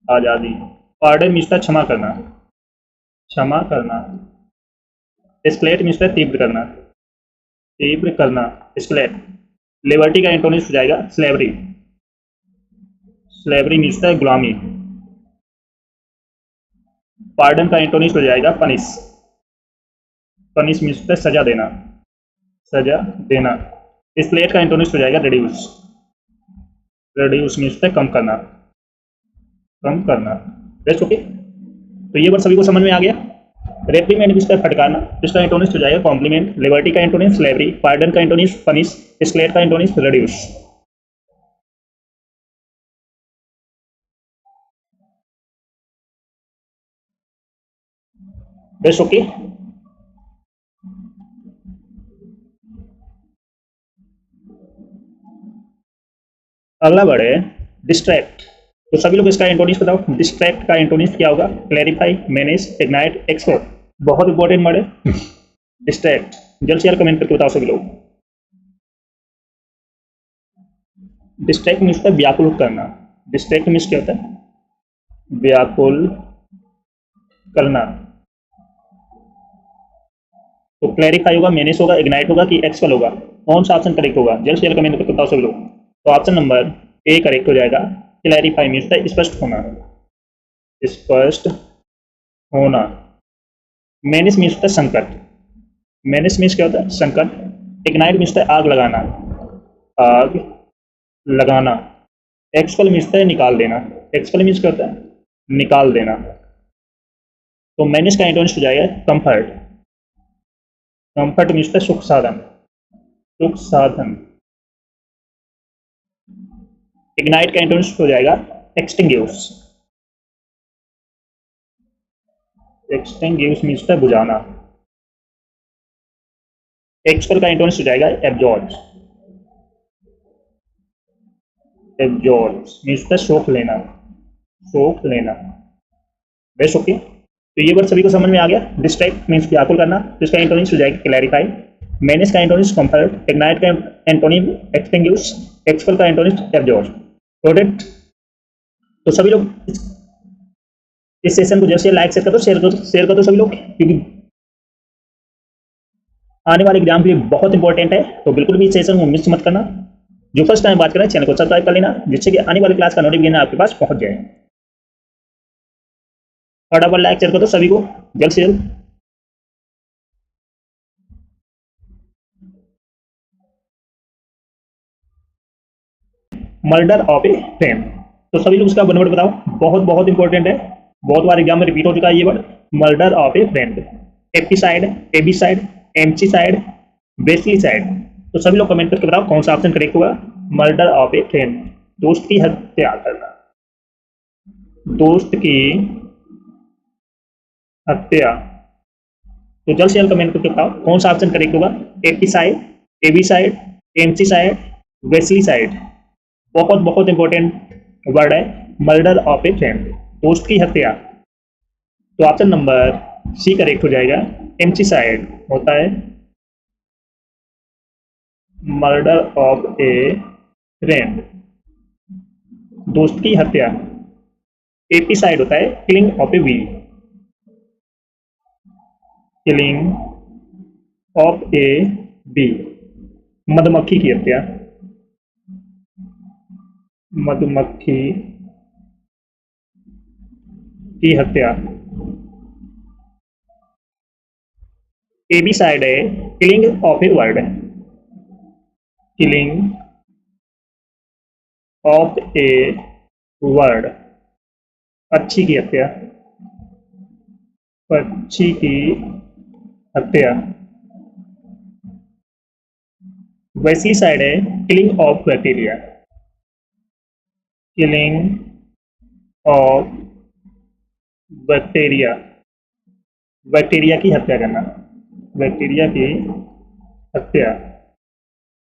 आज़ादी। पार्डन मीन्स है क्षमा करना। क्षमा करना। एस्केलेट मीन्स है तीव्र करना। तीव्र करना। एस्केलेट। लिबर्टी का एंटोनिम्स हो जाएगा स्लेवरी। स्लेवरी मीन्स है गुलामी। पार्डन का एंटोनिम्स हो जाएगा पनिश। पनिश मीन्स है सजा देना। सजा देना। एस्केलेट का एंटोनिम्स हो जाएगा रिड्यूस। रिड्यूस मीन्स है कम करना। कम करना। Best okay. तो ये वर्ड सभी को समझ में आ गया। रेप्रीमेंड मीन्स है फटकारना, इसका एंटोनिम्स हो जाएगा कॉम्प्लीमेंट। लिबर्टी का एंटोनिम्स स्लेवरी। पार्डन का एंटोनिम्स पनिश। एस्केलेट का एंटोनिम्स रिड्यूस। Best okay. अगला वर्ड है डिस्ट्रैक्ट। तो सभी लोग इसका एंटोनिम्स बताओ। डिस्ट्रैक्ट का एंटोनिम्स क्या होगा? Clarify, manage, ignite, explore. बहुत इंपॉर्टेंट वर्ड है डिस्ट्रैक्ट। जल्द से जल्द कमेंट करके बताओ सभी लोग। डिस्ट्रैक्ट मीन्स होता है व्याकुल करना। डिस्ट्रैक्ट मीन्स क्या होता है? व्याकुल करना। तो क्लैरिफाई होगा, मैनेज होगा, इग्नाइट होगा कि एक्सपेल होगा? कौन सा ऑप्शन करेक्ट होगा? जल्द से जल्द कमेंट करके बताओ सभी लोग। तो ऑप्शन नंबर ए करेक्ट हो जाएगा। क्लैरिफाई मीन्स होता है स्पष्ट होना। स्पष्ट होना। मैनेज मीन्स होता है संकट। मैनेज मीन्स क्या होता है? संकट। इग्नाइट मीन्स होता है आग लगाना। आग लगाना। एक्सपेल मीन्स होता है निकाल देना। एक्सपेल मीन्स क्या होता है? निकाल देना। तो मैनेज का एंटोनिम हो जाएगा कंफर्ट। कंफर्ट मीन्स होता है सुख साधन, सुख साधन। इग्नाइट का एंटोनिम हो जाएगा एक्सटिंग्विश। एक्सटिंग्विश मीन्स होता है बुझाना। एक्सपर का एंटोनिम हो जाएगा एब्जॉर्ब। एब्जॉर्ब मीन्स होता है सोख लेना, सोख लेना। Best okay. तो ये वर्ड सभी को समझ में आ गया। डिस्ट्रैक्ट मीन्स व्याकुल करना, तो इसका एंटोनिम हो जाएगा क्लैरिफाई। मैनेज का एंटोनिम कंफर्ट, इग्नाइट का एंटोनिम एक्सटिंग्विश, एक्सपर का एंटोनिम एब्जॉर्ब। प्रोडक्ट। तो सभी लोग इस सेशन को जैसे लाइक शेयर कर दो, शेयर कर दो सभी लोग, क्योंकि आने वाले एग्जाम के लिए बहुत इंपॉर्टेंट है। तो बिल्कुल भी इस सेशन को मिस मत करना। जो फर्स्ट टाइम बात कर रहे हैं चैनल को सब्सक्राइब कर लेना, जिससे कि आने वाली क्लास का नोटिफिकेशन आपके पास पहुंच जाए। फटाफट लाइक शेयर कर दो सभी को जल्द से जल्द। Murder of a friend. तो सभी लोग उसका वन वर्ड बताओ, बहुत बहुत इंपॉर्टेंट है, बहुत बार एग्जाम में रिपीट हो चुका है ये word. Murder of a friend. Epicide, abicide, empticide, basicide. तो सभी लोग कमेंट करके बताओ कौन सा ऑप्शन करेक्ट होगा। मर्डर ऑफ ए फ्रेंड, दोस्त की हत्या करना, दोस्त की हत्या। तो जल्द से जल्द कमेंट करके बताओ कौन सा ऑप्शन करेक्ट होगा। एपिसाइड, एबिसाइड, एम्पटीसाइड, बेसिसाइड। बहुत बहुत इंपॉर्टेंट वर्ड है मर्डर ऑफ ए फ्रेंड, दोस्त की हत्या। तो ऑप्शन नंबर सी करेक्ट हो जाएगा। एम्पटीसाइड होता है मर्डर ऑफ ए फ्रेंड, दोस्त की हत्या। एपिसाइड होता है killing of a bee, killing of a bee, मधुमक्खी की हत्या, मधुमक्खी की हत्या। एबिसाइड है killing of a bird, killing of a bird, पक्षी की हत्या, पक्षी की हत्या। वेसिसाइड है killing of bacteria, killing of bacteria, bacteria की हत्या करना, बैक्टीरिया की हत्या।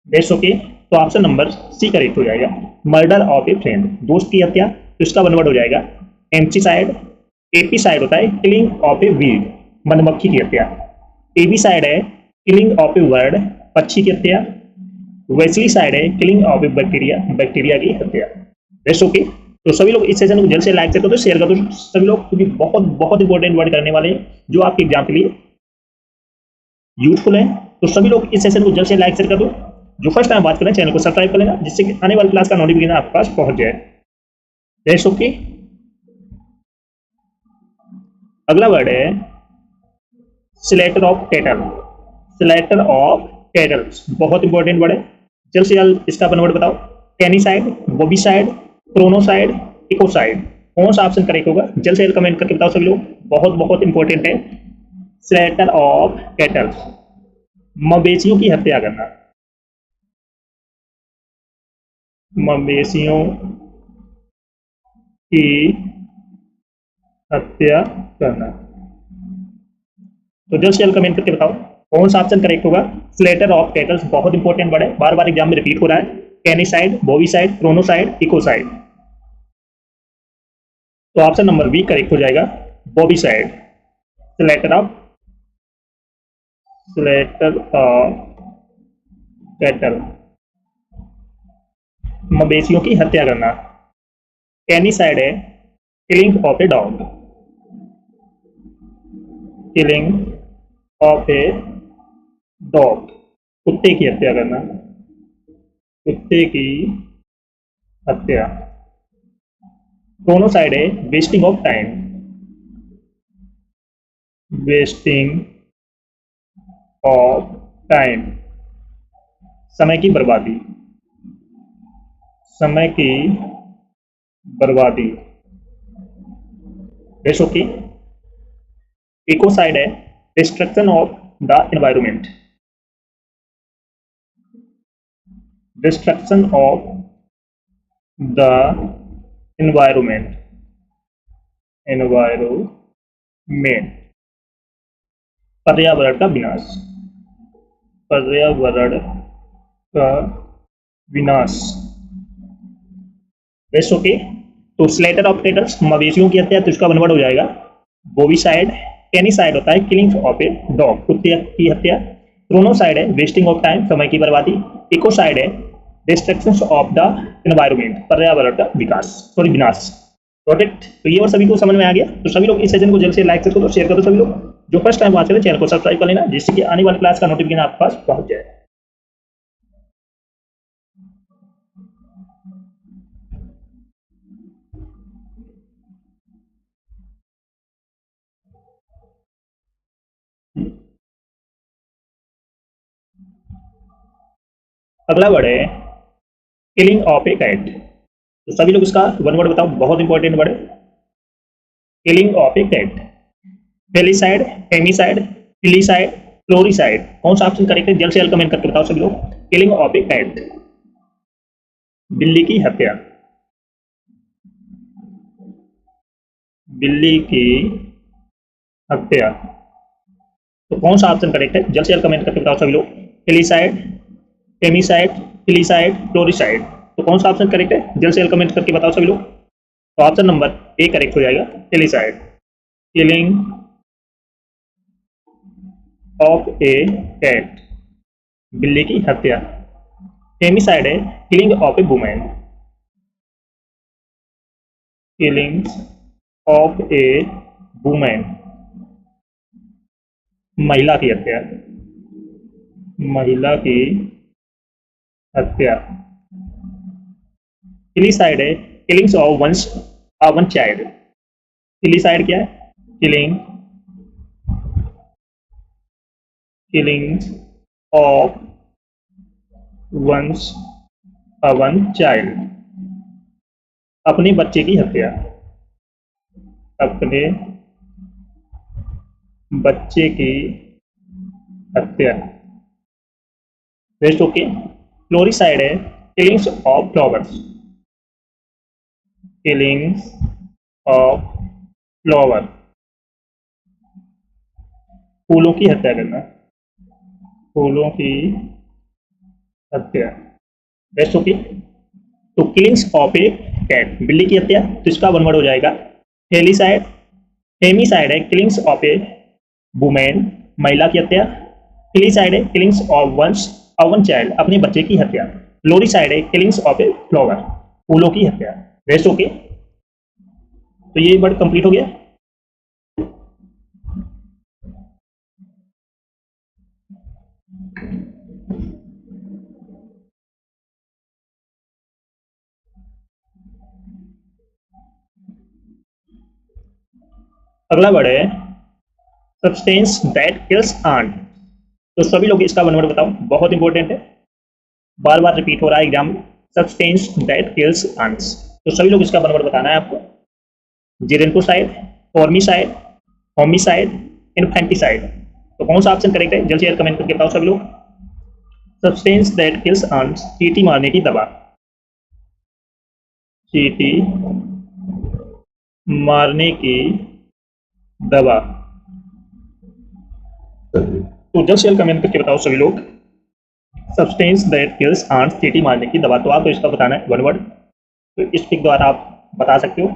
Best okay. तो ऑप्शन नंबर सी करेक्ट हो जाएगा। मर्डर ऑफ ए फ्रेंड, दोस्त की हत्या। तो इसका वन वर्ड हो जाएगा एम्पटीसाइड। एपिसाइड होता है किलिंग ऑफ ए वीड, मधुमक्खी की हत्या। एबिसाइड है किलिंग ऑफ ए वर्ड, पक्षी की हत्या। वेसिसाइड है killing of a bacteria, bacteria की हत्या। Best okay. तो सभी लोग इस सेशन को जल्द से लाइक कर दो, शेयर कर दो सभी लोग, क्योंकि बहुत बहुत इंपॉर्टेंट वर्ड करने वाले हैं जो आपके एग्जाम के लिए यूजफुल है। तो सभी लोग इस सेशन को जल्द से लाइक शेयर कर दो। जो फर्स्ट टाइम बात करें चैनल को सब्सक्राइब कर लेना, जिससे कि आने वाली क्लास का नोटिफिकेशन आपके पास पहुंच जाए। Best okay. अगला वर्ड है Slater of cattle. Slater of cattle बहुत इंपॉर्टेंट वर्ड है, जल्द से जल्द इसका वन वर्ड बताओ। कैनिसाइड, बोबिसाइड, क्रोनोसाइड, इकोसाइड। कौन सा ऑप्शन करेक्ट होगा जल्द से जल्द कमेंट करके बताओ सभी लोग, बहुत बहुत इंपॉर्टेंट है। स्लेटर ऑफ कैटल, मवेशियों की हत्या करना, मवेशियों की हत्या करना। तो जल्द से जल्द कमेंट करके बताओ कौन सा ऑप्शन करेक्ट होगा। स्लेटर ऑफ कैटल्स बहुत इंपॉर्टेंट वर्ड है, बार बार एग्जाम में रिपीट हो रहा है। कैनिसाइड, बोविसाइड, क्रोनोसाइड, इकोसाइड। तो ऑप्शन नंबर बी करेक्ट हो जाएगा, बोविसाइड। स्लेटर ऑफ कैटल, मवेशियों की हत्या करना। कैनिसाइड है killing of a dog, killing of a dog, कुत्ते की हत्या करना, कुत्ते की हत्या। क्रोनोसाइड है wasting of time, wasting of time, समय की बर्बादी, समय की बर्बादी। जैसो कि इकोसाइड है destruction of the environment, destruction of the environment, environment पर्यावरण का विनाश, पर्यावरण का विनाश। जैसो कि तो स्लेटर ऑफ टेटर्स मवेशियों की हत्या, तो इसका बनवर्ड हो जाएगा बोविसाइड। कैनिसाइड होता है किलिंग ऑफ ए डॉग, कुत्ते की हत्या। क्रोनोसाइड है वेस्टिंग ऑफ टाइम, समय की बर्बादी। इकोसाइड है डिस्ट्रक्शन ऑफ द एनवायरमेंट, पर्यावरण का विकास सॉरी विनाश। Got it? तो ये और सभी को समझ में आ गया। तो सभी लोग इस सेशन को जल्द से लाइक कर दो, शेयर कर दो। सभी लोग जो फर्स्ट टाइम वॉच करें चैनल को सब्सक्राइब कर लेना, जिससे कि आने वाली क्लास का नोटिफिकेशन आपके पास पहुंच जाए। अगला वर्ड है किलिंग ऑफ ए कैट। तो सभी लोग इसका वन वर्ड बताओ, बहुत इंपॉर्टेंट वर्ड है किलिंग ऑफ ए कैट। फेलिसाइड, हेमिसाइड, फिलिसाइड, फ्लोरिसाइड, कौन सा ऑप्शन करेक्ट है? जल्द से जल्द कमेंट करके बताओ सभी लोग। किलिंग ऑफ ए कैट, बिल्ली की हत्या, बिल्ली की हत्या। तो कौन सा ऑप्शन करेक्ट है? जल्द से जल्द कमेंट करके बताओ सभी लोग। फेलिसाइड, हेमिसाइड, फिलिसाइड, फ्लोरिसाइड, तो कौन सा ऑप्शन करेक्ट है? जल्द से जल्द कमेंट करके बताओ सभी लोग। तो ऑप्शन नंबर ए करेक्ट हो जाएगा, फेलिसाइड, किलिंग ऑफ ए कैट, बिल्ली की हत्या। फेमिसाइड है killing of A women, killing of A women, महिला की हत्या, महिला की हत्या। फिलिसाइड है किलिंग्स ऑफ वन चाइल्ड। फिलिसाइड क्या है? किलिंग ऑफ वन चाइल्ड, अपने बच्चे की हत्या, अपने बच्चे की हत्या। नेक्स्ट ओके, फ्लोरिसाइड है killings of flowers, killings of flower, फूलों की हत्या करना, फूलों की हत्या। नेक्स्ट ओके, तो किलिंग्स ऑफ ए कैट, बिल्ली की हत्या, तो इसका वन वर्ड हो जाएगा हेलिसाइड। हेमिसाइड है किलिंग्स ऑफ ए वुमेन, महिला की हत्या। फिलिसाइड है किलिंग्स ऑफ वन चाइल्ड, अपने बच्चे की हत्या। फ्लोरिसाइड है किलिंग्स ऑफ ए फ्लावर, फूलों की हत्या। रेस्ट ओके, तो ये वर्ड कंप्लीट हो गया। अगला वर्ड है सब्सटेंस दैट किल्स आंट। तो सभी लोग इसका वन वर्ड बताओ, बहुत इंपॉर्टेंट है, बार बार रिपीट हो रहा है एग्जाम में। सब्सटेंस दैट किल्स आंट्स, तो सभी लोग इसका वन वर्ड बताना है आपको। जेरेंटोसाइड, फॉर्मिसाइड, होमिसाइड, इन्फेंटिसाइड, तो कौन सा ऑप्शन करेक्ट है? जल्द से जल्द कमेंट करके बताओ सभी लोग। सब्सटेंस दैट किल्स आंट्स, चींटी मारने की दवा, चींटी मारने की दवा। तो जल्द से जल्द कमेंट करके बताओ सभी लोग। सब्सटेंस दैट किल्स आंट्स, चींटी मारने की दवा, तो आपको इसका बताना है वन वर्ड। तो इस पिक द्वारा आप बता सकते हो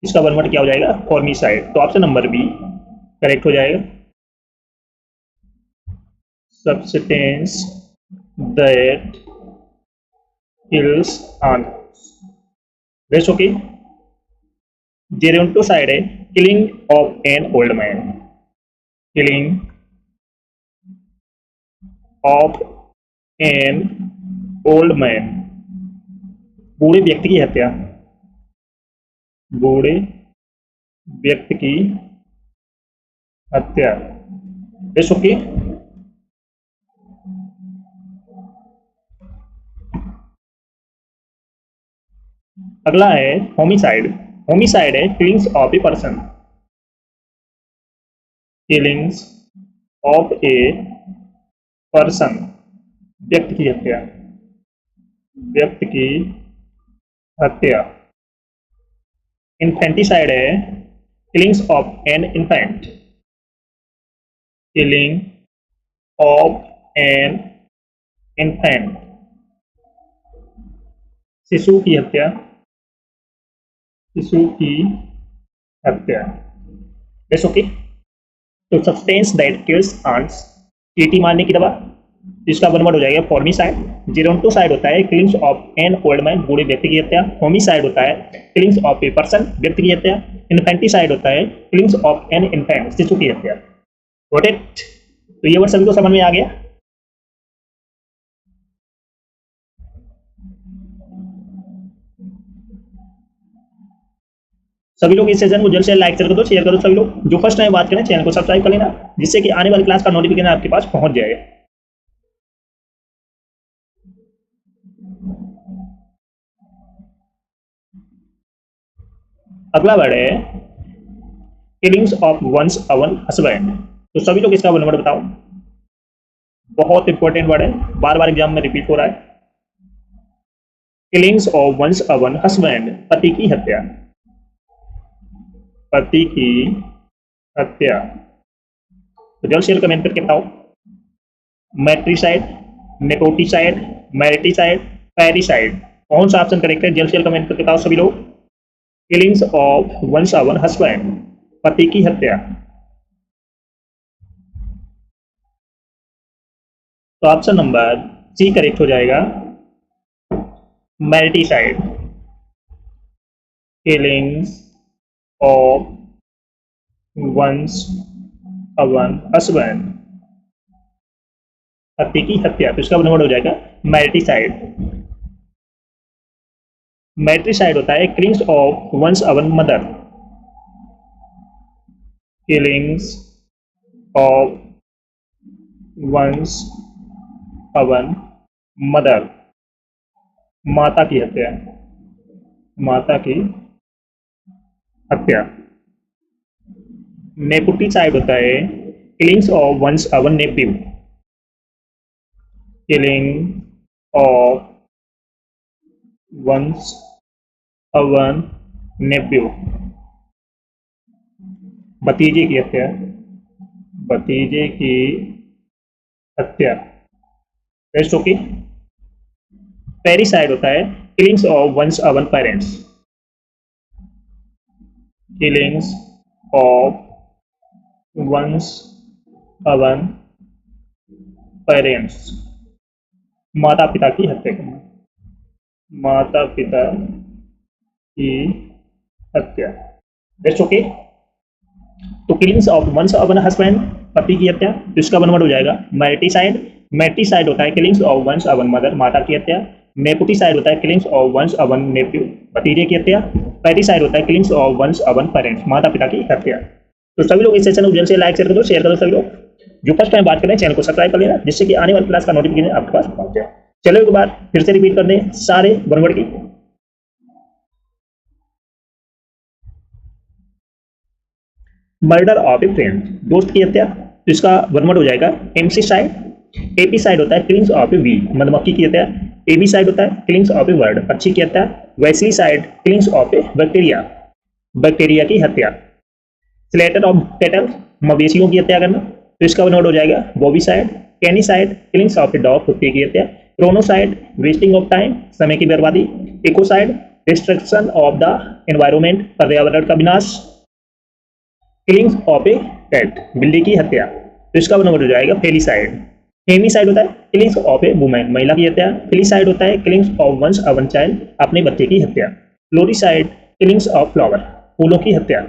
इसका वन वर्ड क्या हो जाएगा, फॉर्मिसाइड। तो ऑप्शन नंबर बी करेक्ट हो जाएगा। Substance that kills ants. Rest okay, gerontocide है killing of an old man, killing of an old man, बूढ़े व्यक्ति की हत्या, बूढ़े व्यक्ति की हत्या। रेस्ट ओके, अगला है होमिसाइड। होमिसाइड है killings of a person, killings of a person, व्यक्ति की हत्या, व्यक्ति की हत्या। इन्फेंटिसाइड है killings of an infant, killing of an infant, शिशु की हत्या, शिशु की हत्या। That's okay. तो सब्सटेंस दैट किल्स आंट्स, चींटी मारने की दवा, जिसका वन वर्ड हो जाएगा फॉर्मिसाइड। जेरोंटोसाइड होता है killings of an old man, बूढ़े व्यक्ति की हत्या। होमिसाइड होता है किलिंग्स ऑफ ए पर्सन, व्यक्ति की हत्या। इन्फेंटिसाइड होता है किलिंग्स ऑफ एन इन्फेंट, शिशु की हत्या। Got it? तो ये वर्ड सभी को समझ में आ गया? सभी लोग इस सेशन को जल्द से लाइक कर दो, शेयर करो। सभी लोग जो फर्स्ट टाइम बात करें चैनल को सब्सक्राइब कर लेना, जिससे कि आने वाली क्लास का नोटिफिकेशन आपके पास पहुंच जाएगा। अगला वर्ड है killings of one's own husband. तो सभी लोग इसका वन वर्ड बताओ। बहुत इंपॉर्टेंट वर्ड है, बार बार एग्जाम में रिपीट हो रहा है। Killings of one's own husband, पति की हत्या, पति की हत्या। तो जल्द शेयर कमेंट करके बताओ। मैट्रिसाइड, नेपोटिसाइड, मैरिटिसाइड, पैरिसाइड, कौन सा ऑप्शन करेक्ट है? जल्द शेयर कमेंट करके बताओ सभी लोग। Killings of one's own husband, पति की हत्या। तो ऑप्शन नंबर सी करेक्ट हो जाएगा, mariticide. Killings of one's own husband, पति की हत्या। तो इसका वर्ड हो जाएगा मैरिटिसाइड। मैट्रिसाइड होता है killings of one's own mother, killings of one's own mother, माता की हत्या, माता की हत्या। नेपोटिसाइड होता है killings of one's own nephew, killing of one's own nephew, भतीजे की हत्या, भतीजे की हत्या। Rest okay. पैरिसाइड होता है killings of one's own parents, killings of one's own parents, माता पिता की हत्या करना, माता पिता की हत्या। That's okay. तो killings of one's own husband, पति की हत्या, तो इसका वन वर्ड हो जाएगा मैरिटिसाइड। मैट्रिसाइड होता है killings of one's own mother, माता की हत्या। नेपोटिसाइड होता है killings of one's own nephew, भतीजे की हत्या। पैरिसाइड होता है killings of one's own parents, माता पिता की हत्या। तो सभी लोग इस सेशन को जल्द से लाइक करो, शेयर करो। सभी लोग जो फर्स्ट टाइम बात करें चैनल को सब्सक्राइब कर लेना, जिससे कि आने वाली क्लास का नोटिफिकेशन आपके पास पहुंच जाए। चलो एक बार फिर से रिपीट कर दें सारे वन वर्ड की। मर्डर ऑफ ए फ्रेंड, दोस्त की हत्या, तो इसका वन वर्ड हो जाएगा एम्सिसाइड। एपीसाइड होता है किलिंग्स ऑफ ए बी, मधुमक्खी की हत्या। एबीसाइड होता है किलिंग्स ऑफ ए बर्ड, पक्षी की हत्या। Bacillicide killings of a bacteria, bacteria की हत्या। स्लेटर ऑफ कैटल, मवेशियों की हत्या करना, तो इसका वन वर्ड हो जाएगा बॉबीसाइड। कैनिसाइड किलिंग्स ऑफ ए डॉग, कुत्ते की हत्या। क्रोनोसाइड वेस्टिंग ऑफ टाइम, समय की बर्बादी। Ecocide destruction of the environment, पर्यावरण का विनाश। किलिंग्स ऑफ ए कैट, बिल्ली की हत्या, तो इसका वन वर्ड हो जाएगा फेलिसाइड। फेमिसाइड होता है किलिंग्स ऑफ ए वुमेन, महिला की हत्या। फिलिसाइड होता है killings of one's own child, अपने बच्चे की हत्या। फ्लोरिसाइड किलिंग्स ऑफ फ्लावर, फूलों की हत्या।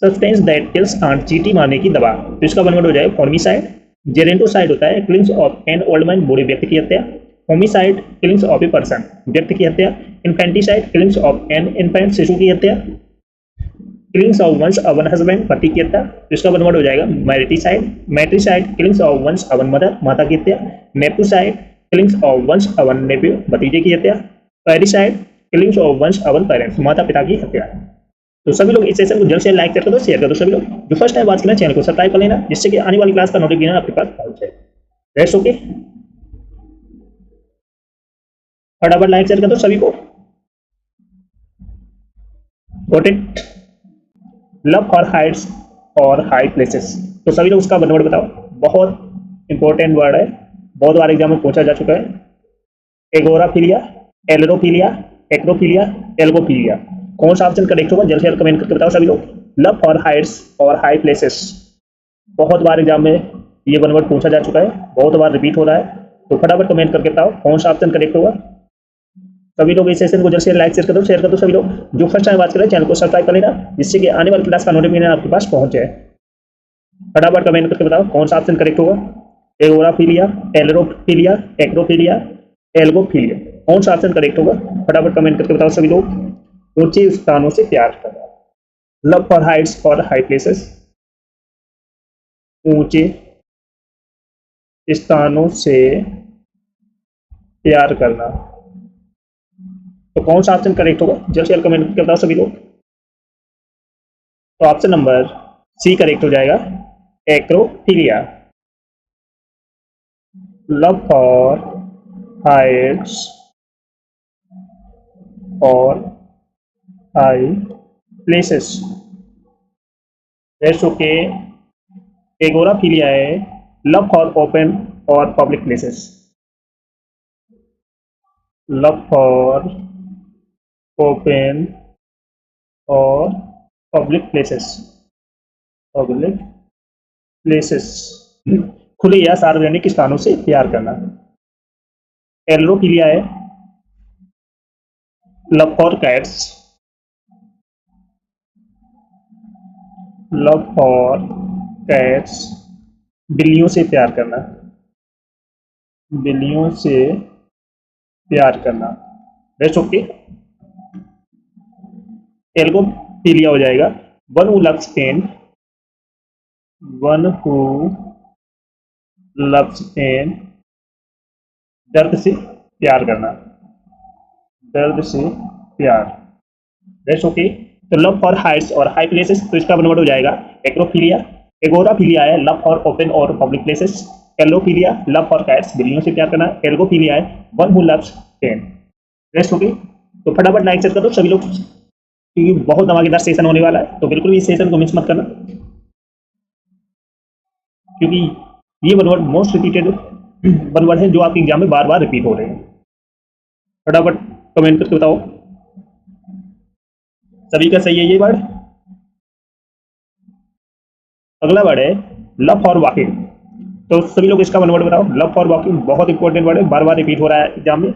सब्सटेंस दैट किल्स आंट, चींटी मारने की दवा, तो इसका वन वर्ड हो जाएगा फॉर्मिसाइड। जेरेंटोसाइड होता है killings of an old man, बूढ़े व्यक्ति की हत्या। Homicide killings of a person, व्यक्ति की हत्या। Infanticide killings of an infant, शिशु की हत्या। Killings of one's own husband, पति की हत्या, तो इसका वन वर्ड हो जाएगा mariticide. Matricide killings of one's own mother, माता की हत्या। Nepoticide killings of one's own nephew, भतीजे की हत्या। Parricide killings of one's own parents, माता पिता की हत्या। तो सभी लोग इस सेशन को जल्द से लाइक कर दो, शेयर कर दो। सभी लोग जो फर्स्ट टाइम वॉच करना चैनल को सब्सक्राइब कर लेना, जिससे कि आने वाली क्लास का नोटिफिकेशन आपके पास पहुंच जाए। दैट्स ओके, फटाफट लाइक शेयर कर दो सभी को। Got it? Love for heights और हाई प्लेसेस, तो सभी लोग उसका वन वर्ड बताओ। बहुत इंपॉर्टेंट वर्ड है, बहुत बार एग्जाम में पूछा जा चुका है। एगोराफिलिया, एलरोफिलिया, एक्रोफिलिया, एल्गोफिलिया, कौन सा ऑप्शन करेक्ट होगा? जल्द से जल्द कमेंट करके बताओ सभी लोग। लव फॉर हाइट्स और हाई प्लेसेस, बहुत बार एग्जाम में ये वन वर्ड पूछा जा चुका है, बहुत बार रिपीट हो रहा है, तो फटाफट कमेंट करके बताओ कौन सा ऑप्शन करेक्ट होगा। सभी लोग इस सेशन को जल्द से लाइक शेयर कर दो। सभी लोग जो फर्स्ट टाइम बात कर रहे हैं चैनल को सब्सक्राइब कर लेना, जिससे कि आने वाली क्लास का नोटिफिकेशन आपके पास पहुंच जाए। फटाफट कमेंट करके बताओ कौन सा ऑप्शन करेक्ट होगा। एगोराफिलिया, एलरोफिलिया, एक्रोफिलिया, एल्गोफिलिया, कौन सा ऑप्शन करेक्ट होगा? फटाफट कमेंट करके बताओ सभी लोग। ऊंचे स्थानों से प्यार करना, लव फॉर हाइट्स और हाई प्लेसेस, ऊंचे स्थानों से प्यार करना, तो कौन सा ऑप्शन करेक्ट होगा? जल्द से जल्द कमेंट करके बताओ सभी लोग। तो ऑप्शन नंबर सी करेक्ट हो जाएगा, एक्रोफिलिया। लव फॉर हाइट्स और हाई प्लेसेस, दैट्स ओके। एगोराफिलिया है लव फॉर ओपन और public places, love for open और पब्लिक प्लेसेस, पब्लिक प्लेसेस, खुले या सार्वजनिक स्थानों से प्यार करना। एल्रोफिलिया है love for cats, love for cats, बिल्लियों से प्यार करना, बिल्लियों से प्यार करना, दैट्स ओके। एल्गोफिलिया हो जाएगा one who loves pain, one who loves pain, दर्द से प्यार करना, दर्द से प्यार, दैट्स ओके। तो लव फॉर हाइट्स और हाई प्लेसेस, तो इसका वन वर्ड हो जाएगा एक्रोफिलिया। एगोराफिलिया है लव फॉर ओपन और public places. Ailurophilia love for cats, बिल्लियों से प्यार करना। एल्गोफिलिया है one who loves pain, that's okay. तो फटाफट लाइक शेयर कर दो सभी लोग, क्योंकि बहुत धमाकेदार सेशन होने वाला है, तो बिल्कुल भी इस सेशन को मिस मत करना, क्योंकि ये one word most repeated one word है जो आपके एग्जाम में बार बार रिपीट हो रहे हैं। फटाफट कमेंट करके बताओ सभी का सही है ये वर्ड। अगला वर्ड है लव फॉर वॉकिंग, तो सभी लोग इसका वन वर्ड बताओ। लव फॉर वॉकिंग बहुत इंपॉर्टेंट वर्ड है, बार बार रिपीट हो रहा है एग्जाम में।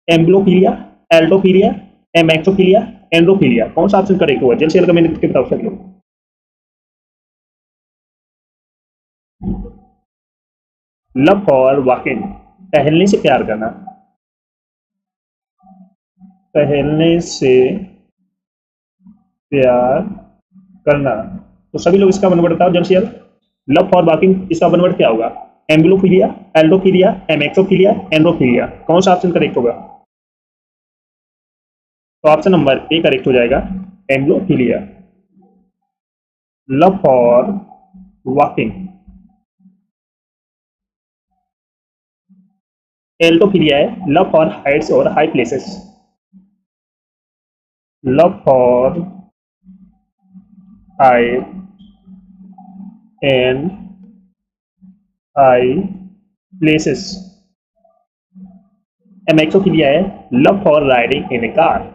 एम्ब्लोफिलिया, एल्टोफिलिया, एमैक्सोफिलिया, एंड्रोफिलिया, कौन सा ऑप्शन करेक्ट होगा? जल्द से जल्द कमेंट करके बताओ सभी लोग। लव फॉर वॉकिंग, टहलने से प्यार करना, टहलने से प्यार करना, तो सभी लोग इसका वन वर्ड बताओ जल्द से जल्द। लव फॉर वॉकिंग, इसका वन वर्ड क्या होगा? एम्ब्लोफिलिया, एल्डोफिलिया, एमैक्सोफिलिया, एंड्रोफिलिया, कौन सा ऑप्शन करेक्ट होगा? तो ऑप्शन नंबर ए करेक्ट हो जाएगा, ambulophilia. Love for walking. Altophilia है लव फॉर हाइट्स और high places, love for height and high places. Amaxophilia है love for riding in a car,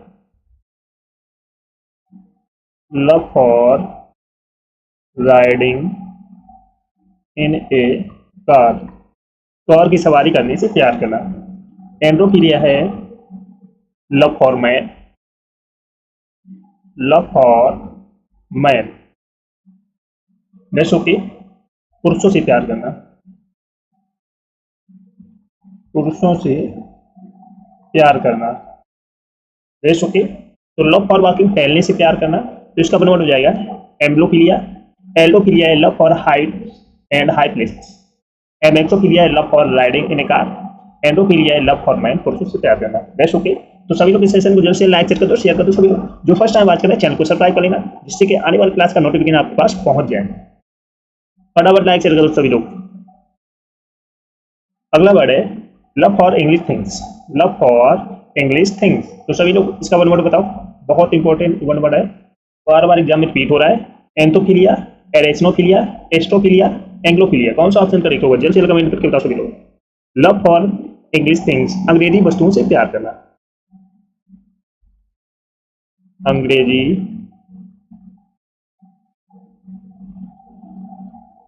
love for riding in a car, car की सवारी करने से प्यार करना। एंड्रोफिलिया है love for man, love for man, that's okay, पुरुषों से प्यार करना, पुरुषों से प्यार करना, दैट्स ओके। तो लव फॉर वॉकिंग, टहलने से प्यार करना, तो इसका बनवर्ड हो जाएगा एम्ब्लोफिलिया। एल्डोफिलिया है love for height and high places. Amaxophilia है love for riding in a car. Androphilia है लव फॉर मैन, पुरुषों से प्यार करना, दैट्स ओके। तो सभी लोग इस सेशन को जल्द से लाइक कर दो, शेयर कर दो। सभी लोग जो फर्स्ट टाइम बात कर रहे हैं चैनल को सब्सक्राइब कर लेना, जिससे कि आने वाली क्लास का नोटिफिकेशन आपके पास पहुंच जाए। फटाफट लाइक शेयर कर दो सभी लोग। अगला वर्ड है love for English things. Love for English things, तो सभी लोग इसका वन वर्ड बताओ। बहुत इंपॉर्टेंट वन वर्ड है, बार बार एग्जाम में रिपीट हो रहा है। एंथोफिलिया, एरेस्नोफिलिया, एस्ट्रोफिलिया, एंग्लोफिलिया, कौन सा ऑप्शन करेक्ट होगा? जल्द से जल्द कमेंट करके बताओ सभी लोग। लव फॉर इंग्लिश थिंग्स, अंग्रेजी वस्तुओं से प्यार करना। अंग्रेजी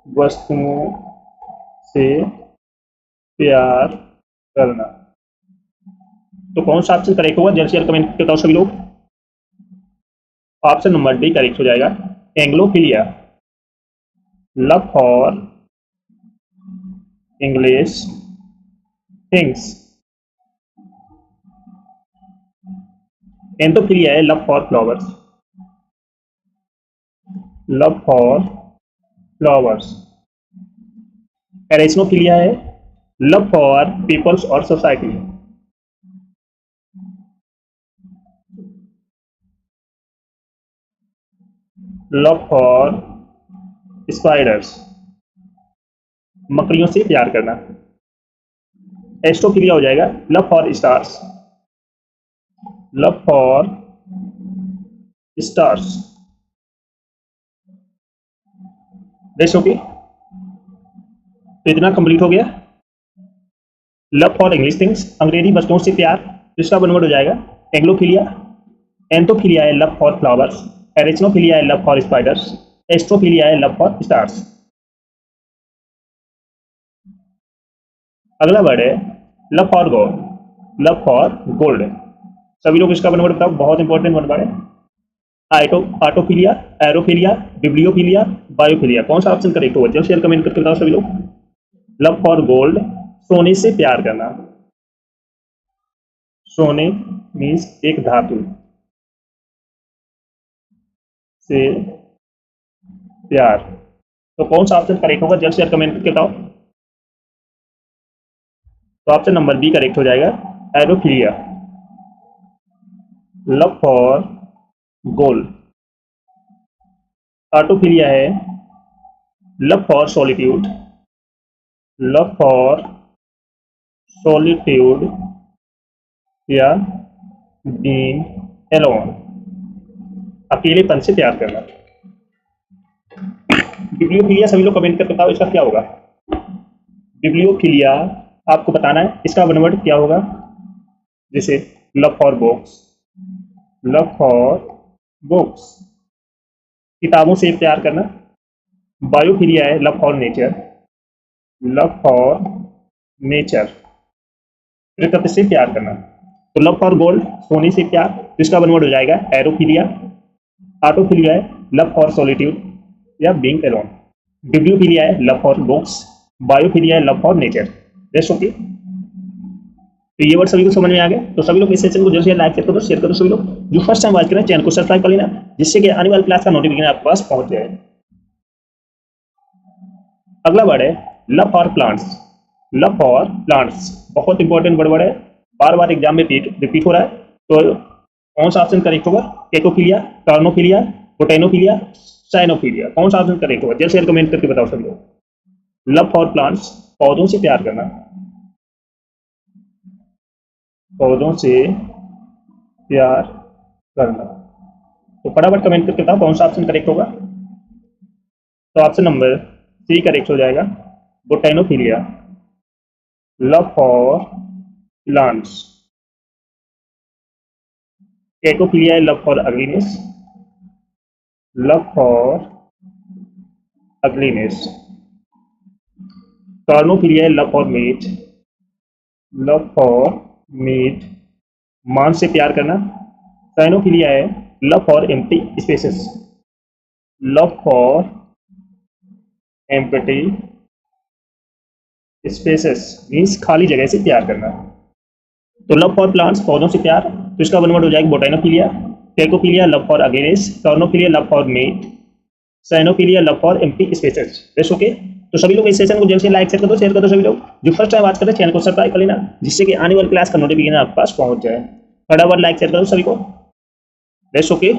वस्तुओं से प्यार करना, तो कौन सा ऑप्शन करेक्ट होगा? जल्द से जल्द कमेंट करके बताओ सभी लोग। ऑप्शन नंबर डी करेक्ट हो जाएगा, anglophilia. Love for English things. Anthophilia है love for flowers. Love for flowers. Arachnophilia है लव फॉर पीपल्स और सोसाइटी। लव फॉर स्पाइडर्स, मकड़ियों से प्यार करना। एस्ट्रोफिलिया हो जाएगा love for stars. Love for stars. देश ओके, तो इतना कंप्लीट हो गया। लव फॉर इंग्लिश थिंग्स, अंग्रेजी वस्तुओं से प्यार, इसका वन वर्ड हो जाएगा एंग्लोफिलिया। एंथोफिलिया है लव फॉर फ्लावर्स। एरेस्नोफिलिया है लव फॉर स्पाइडर्स। एस्ट्रोफिलिया है लव फॉर स्टार्स। अगला वर्ड है love for gold. Love for gold, सभी लोग इसका वन वर्ड बताओ। बहुत इंपॉर्टेंट वन वर्ड है। आटोफिलिया, एरोफिलिया, बिब्लियोफिलिया, बायोफिलिया, कौन सा ऑप्शन करेक्ट होगा? जल्द से जल्द कमेंट करके बताओ सभी लोग। लव फॉर गोल्ड, सोने से प्यार करना। सोने मीन्स एक धातु से प्यार, तो कौन सा ऑप्शन करेक्ट होगा? जल्द से जल्द कमेंट करके बताओ। तो ऑप्शन नंबर बी करेक्ट हो जाएगा, aurophilia. Love for gold. Autophilia है love for solitude. Love for solitude या बीइंग एलोन, अकेलेपन से प्यार करना। बिब्लियोफिलिया, सभी लोग कमेंट करके बताओ इसका क्या होगा? बिब्लियोफिलिया आपको बताना है, इसका वन वर्ड क्या होगा? जैसे love for books. Love for books, किताबों से प्यार करना। बायोफिलिया है love for nature. Love for nature, प्रकृति से प्यार करना। तो लव फॉर गोल्ड, सोने से प्यार, तो इसका वन वर्ड हो जाएगा एरोफिलिया। ऑटोफिलिया है लव फॉर सॉलिट्यूड या बीइंग एलोन। बिब्लियोफिलिया है लव फॉर बुक्स। बायोफिलिया है love for nature. Rest okay, तो ये वर्ड सभी को समझ में आ गया। तो सभी लोग इस सेशन को जल्द से लाइक कर दो, शेयर कर दो। सभी लोग जो फर्स्ट टाइम वॉच करें चैनल को सब्सक्राइब कर लेना, जिससे कि आने वाली क्लास का नोटिफिकेशन आपके पास पहुंच जाए। अगला वर्ड है love for plants. Love for plants, बहुत इंपॉर्टेंट वर्ड है, बार बार एग्जाम में रिपीट हो रहा है। तो कौन सा ऑप्शन करेक्ट होगा? केकोफिलिया, टर्नोफिलिया, बोटेनोफिलिया, साइनोफिलिया, कौन सा ऑप्शन करेक्ट होगा? जल्द से जल्द कमेंट करके बताओ सभी लोग। लव फॉर प्लांट्स, पौधों से प्यार करना। पौधों से प्यार करना, तो फटाफट कमेंट करके बताओ कौन सा ऑप्शन करेक्ट होगा? तो ऑप्शन नंबर सी करेक्ट हो जाएगा, botanophilia. Love for plants. Cacophilia love for ugliness. Love for ugliness. Carnophilia love for meat. Love for meat, मांस से प्यार करना। साइनोफिलिया है love for empty spaces. Love for empty spaces means खाली जगह से प्यार करना। तो लव फॉर प्लांट्स, पौधों से प्यार, तो इसका वन वर्ड हो जाएगा botanophilia. Cacophilia love for ugliness. Carnophilia love for meat. Cenophilia love for empty spaces. Best okay, तो सभी लोग इस सेशन को जल्द से लाइक कर दो, शेयर कर दो। सभी लोग जो फर्स्ट टाइम बात करें चैनल को सब्सक्राइब कर लेना, जिससे कि आने वाली क्लास का नोटिफिकेशन आपके पास पहुंच जाए। फटाफट लाइक शेयर करो सभी को। Let's okay.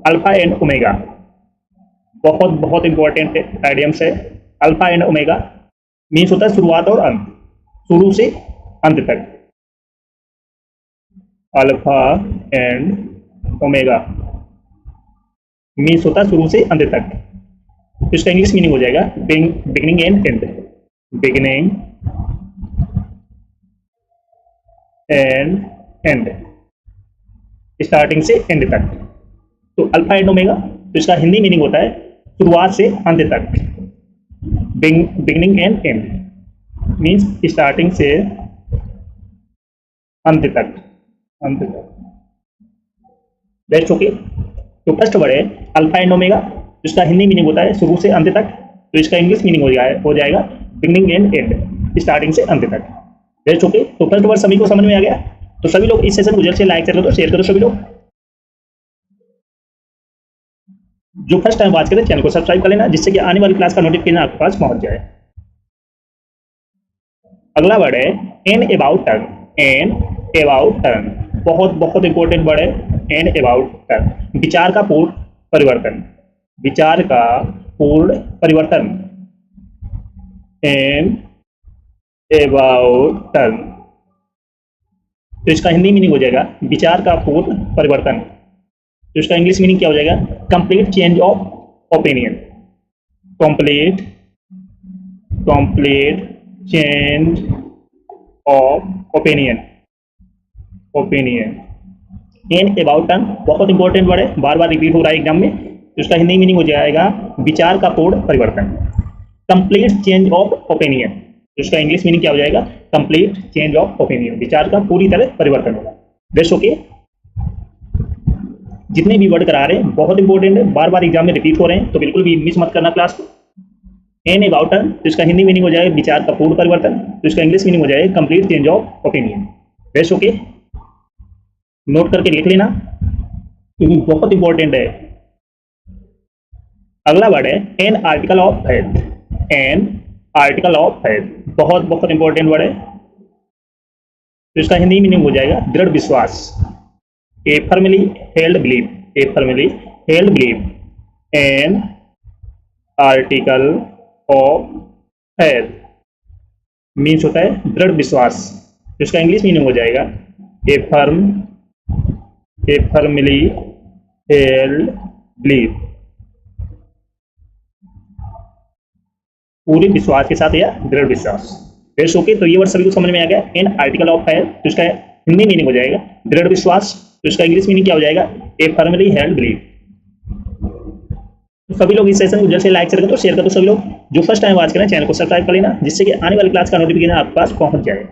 Alpha and omega बहुत बहुत इंपॉर्टेंट आइडियम्स है। अल्फा एंड ओमेगा मीन्स होता है शुरुआत और अंत, शुरू से अंत तक। अल्फा एंड ओमेगा मीन्स होता है शुरू से अंत तक। तो इसका इंग्लिश मीनिंग हो जाएगा beginning and and. Beginning and and, starting से एंड तक। तो अल्फा एंड ओमेगा, तो इसका हिंदी मीनिंग होता है शुरुआत से अंत तक। Beginning and and means starting से अंत तक, अंत तक। Best okay. तो फर्स्ट वर्ड है अल्फा एंड ओमेगा, जिसका हिंदी मीनिंग होता है शुरू से अंत तक। तो इसका इंग्लिश मीनिंग हो जाएगा बिगिनिंग एंड एंड, स्टार्टिंग से अंत तक। Best okay. तो फर्स्ट वर्ड सभी को समझ में आ गया। तो सभी लोग इस सेशन को जल्द से लाइक करो, तो शेयर करो सभी लोग। जो फर्स्ट टाइम वॉच करें चैनल को सब्सक्राइब कर लेना, जिससे कि आने वाली क्लास का नोटिफिकेशन आपके पास पहुंच जाए। अगला वर्ड है an about turn. An about turn बहुत बहुत इंपॉर्टेंट वर्ड है। एन अबाउट टर्न विचार का पूर्ण परिवर्तन, विचार का पूर्ण परिवर्तन। एन अबाउट टर्न, तो इसका हिंदी मीनिंग हो जाएगा विचार का पूर्ण परिवर्तन। तो इसका इंग्लिश मीनिंग क्या हो जाएगा? Complete change of opinion. Complete change of opinion. An about turn बहुत इंपॉर्टेंट वर्ड है, बार बार रिपीट हो रहा है एग्जाम में। तो इसका हिंदी मीनिंग हो जाएगा विचार का पूर्ण परिवर्तन। कंप्लीट चेंज ऑफ ओपिनियन, तो इसका इंग्लिश मीनिंग क्या हो जाएगा? कंप्लीट चेंज ऑफ ओपिनियन, विचार का पूरी तरह परिवर्तन होगा। Best okay. जितने भी वर्ड करा रहे हैं बहुत इंपॉर्टेंट है, बार बार एग्जाम में रिपीट हो रहे हैं, तो बिल्कुल भी मिस मत करना क्लास को। एन अबाउट टर्न, तो इसका हिंदी मीनिंग हो जाएगा विचार का पूर्ण परिवर्तन। तो इसका इंग्लिश मीनिंग हो जाएगा complete change of opinion. Best okay. Note करके लिख लेना क्योंकि बहुत इंपॉर्टेंट है। अगला वर्ड है N article of faith. N article of faith बहुत बहुत इंपॉर्टेंट वर्ड है। तो इसका हिंदी मीनिंग हो जाएगा दृढ़ विश्वास। A firmly held belief. A firmly held belief. An article of faith means होता है दृढ़ विश्वास। तो इसका इंग्लिश मीनिंग हो जाएगा ए फर्मली हेल्ड बिलीफ, पूरे विश्वास के साथ या दृढ़ विश्वास। Best okay. तो ये वर्ड सभी को समझ में आ गया। एन आर्टिकल ऑफ फेथ, तो इसका हिंदी मीनिंग हो जाएगा दृढ़ विश्वास। तो इसका इंग्लिश मीनिंग क्या हो जाएगा? A firmly held belief. तो सभी लोग इस सेशन को जल्द से लाइक करें, तो शेयर कर दो सभी लोग। जो फर्स्ट टाइम वॉच करें चैनल को सब्सक्राइब कर लेना, जिससे कि आने वाली क्लास का नोटिफिकेशन आपके पास पहुंच जाए।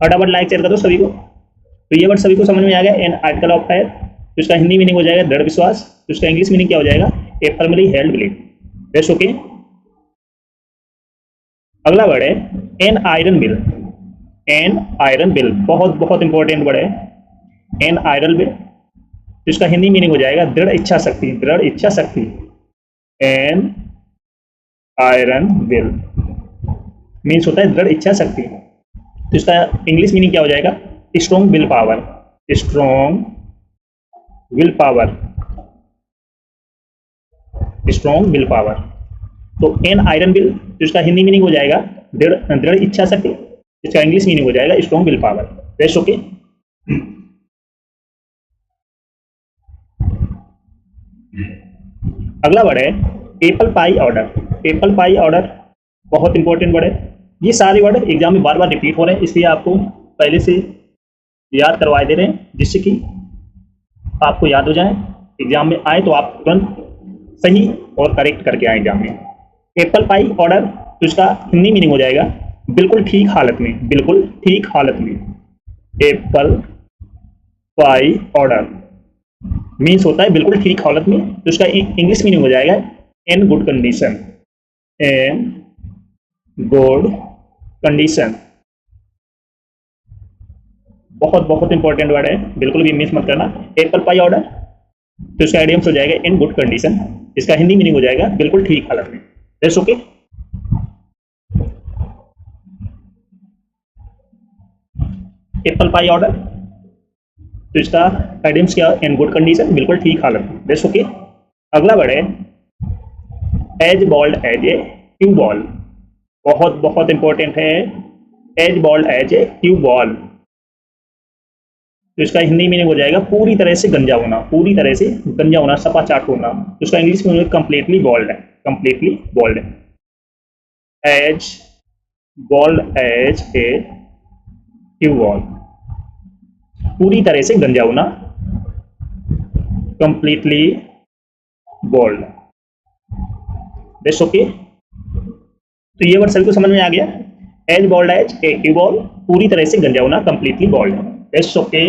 फटाफट लाइक शेयर कर दो सभी को। तो ये वर्ड सभी को समझ में आ गया। एन आर्टिकल ऑफ फेथ, तो इसका हिंदी मीनिंग हो जाएगा दृढ़ विश्वास। तो इसका इंग्लिश मीनिंग क्या हो जाएगा? A firmly held belief. Best okay. अगला वर्ड है an iron will. An iron will बहुत बहुत इंपॉर्टेंट वर्ड है। एन आयरन बिल, तो इसका हिंदी मीनिंग हो जाएगा दृढ़ इच्छा शक्ति। दृढ़ इच्छा शक्ति। एन आयरन बिल मीन्स होता है दृढ़ इच्छा शक्ति। तो इसका इंग्लिश मीनिंग क्या हो जाएगा? Strong will power. Strong will power. Strong will power. तो एन आयरन विल, तो इसका हिंदी मीनिंग हो जाएगा दृढ़ इच्छा शक्ति। इसका इंग्लिश मीनिंग हो जाएगा strong will power. Best okay. अगला वर्ड है Apple pie order. Apple pie order बहुत इंपॉर्टेंट वर्ड है। ये सारे वर्ड एग्जाम में बार बार रिपीट हो रहे हैं, इसलिए आपको पहले से याद करवा दे रहे हैं, जिससे कि आपको याद हो जाए। एग्जाम में आए तो आप तुरंत सही और करेक्ट करके आए एग्जाम में। एप्पल पाई ऑर्डर, तो इसका हिंदी मीनिंग हो जाएगा बिल्कुल ठीक हालत में। बिल्कुल ठीक हालत में। एप्पल पाई ऑर्डर मीन्स होता है बिल्कुल ठीक हालत में। तो इसका इंग्लिश मीनिंग हो जाएगा इन गुड कंडीशन। इन गुड कंडीशन बहुत बहुत इंपॉर्टेंट वर्ड है, बिल्कुल भी मिस मत करना। एप्पल पाई ऑर्डर, तो इसका आइडियम्स हो जाएगा इन गुड कंडीशन। इसका हिंदी मीनिंग हो जाएगा बिल्कुल ठीक हालत में। That's okay. Apple pie order, तो इसका एडम्स क्या, इन गुड कंडीशन, बिल्कुल ठीक हालत में। That's okay. अगला बढ़े, as bald as a cue ball, बहुत बहुत इंपॉर्टेंट है। As bald as a cue ball, तो इसका हिंदी मीनिंग हो जाएगा पूरी तरह से गंजा होना, पूरी तरह से गंजा होना, सपा चाट होना। तो इसका इंग्लिश में कंप्लीटली बॉल्ड है, कंप्लीटली बॉल्ड है। As bald as a cue ball, पूरी तरह से गंजा होना, कंप्लीटली बॉल्ड। That's okay. तो ये वर्ड सभी को समझ में आ गया। As bald as a cue ball, पूरी तरह से गंजा होना, कंप्लीटली बॉल्ड। That's okay.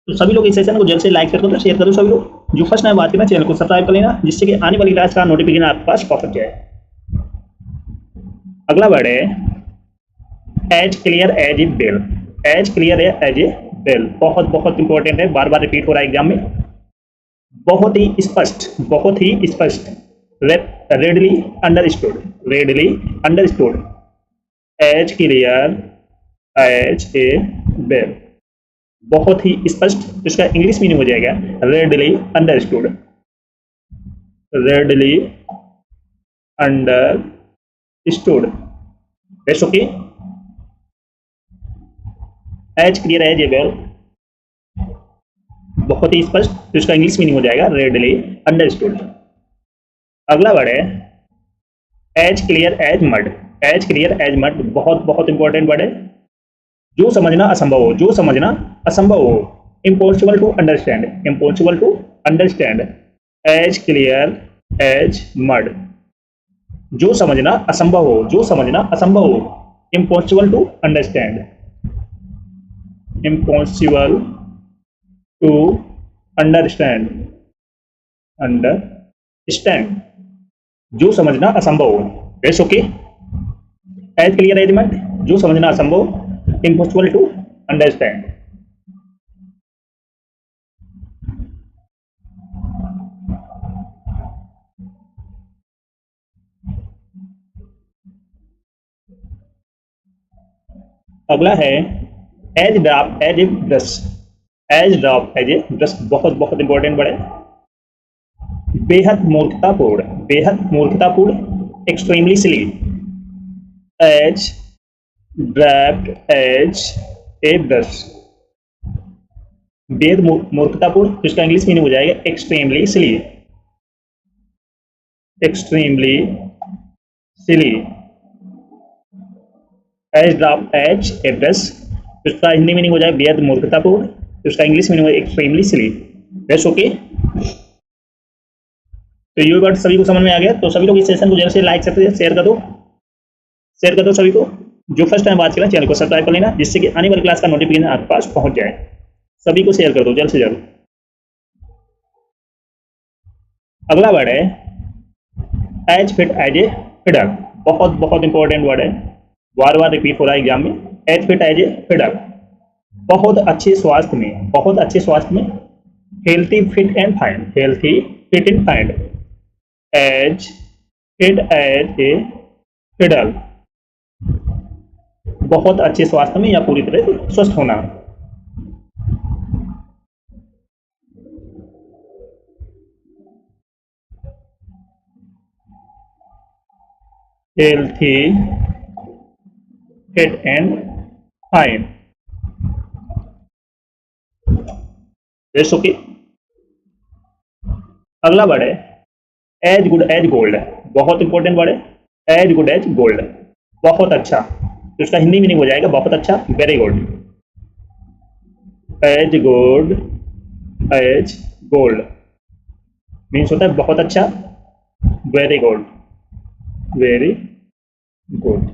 तो सभी लोग इस सेशन को जल्द से लाइक कर दो, शेयर कर दो। सभी लोग जो फर्स्ट टाइम बात करना, चैनल को सब्सक्राइब कर लेना, जिससे कि आने वाली क्लास का नोटिफिकेशन आपके पास पहुंच जाए। अगला वर्ड है as clear as a bell. As clear as a bell, बहुत बहुत इंपॉर्टेंट है, बार बार रिपीट हो रहा है एग्जाम में। बहुत ही स्पष्ट, बहुत ही स्पष्ट, readily understood, readily understood. As clear as a bell, बहुत ही स्पष्ट। इसका इंग्लिश मीनिंग हो जाएगा readily understood, readily understood. That's okay. As clear as a bell, बहुत ही स्पष्ट, तो इसका इंग्लिश मीनिंग हो जाएगा रेडली अंडरस्टूड। अगला वर्ड है as clear as mud. As clear as mud, बहुत बहुत इंपॉर्टेंट वर्ड है। जो समझना असंभव हो, जो समझना असंभव हो, impossible to understand, impossible to understand. As clear as mud, जो समझना असंभव हो, जो समझना असंभव हो, impossible to understand, impossible to understand, understand, जो समझना असंभव हो। That's okay. As clear as mud, जो समझना असंभव, impossible to understand। अगला है as drop as a brush. As drop as a brush, बहुत बहुत इंपॉर्टेंट वर्ड है। बेहद मूर्खतापूर्ण, बेहद मूर्खतापूर्ण, extremely silly. As dropped as a brush, बेहद मूर्खतापूर्ण, तो इसका इंग्लिश मीनिंग हो जाएगा extremely silly, extremely silly. As drop as a brush, तो इसका हिंदी मीनिंग हो जाएगा बेहद मूर्खतापूर्ण, तो इसका इंग्लिश मीनिंग हो एक्सट्रीमली सिली। That's okay. तो ये वर्ड सभी को समझ में आ गया। तो सभी लोग इस सेशन को जल्द से लाइक करते, शेयर कर दो, शेयर कर दो। सभी को जो फर्स्ट टाइम बात करें, चैनल को सब्सक्राइब कर लेना, जिससे कि आने वाली क्लास का नोटिफिकेशन आपके पास पहुंच जाए। सभी को शेयर कर दो जल्द से जल्द। अगला वर्ड है as fit as a fiddle, बहुत बहुत इंपॉर्टेंट वर्ड है, बार बार रिपीट हो रहा है एग्जाम में। As fit as a fiddle, बहुत अच्छे स्वास्थ्य में, बहुत अच्छे स्वास्थ्य में। Healthy fit and fine, healthy fit and fine. As fit as a fiddle, बहुत अच्छे स्वास्थ्य में या पूरी तरह से स्वस्थ होना। Healthy fit and fine. That's okay. अगला वर्ड है एज गुड एज गोल्ड, बहुत इंपॉर्टेंट वर्ड है। एज गुड एज गोल्ड, बहुत अच्छा, तो इसका हिंदी मीनिंग हो जाएगा बहुत अच्छा, very good. As good as gold means होता है बहुत अच्छा, very good, very good,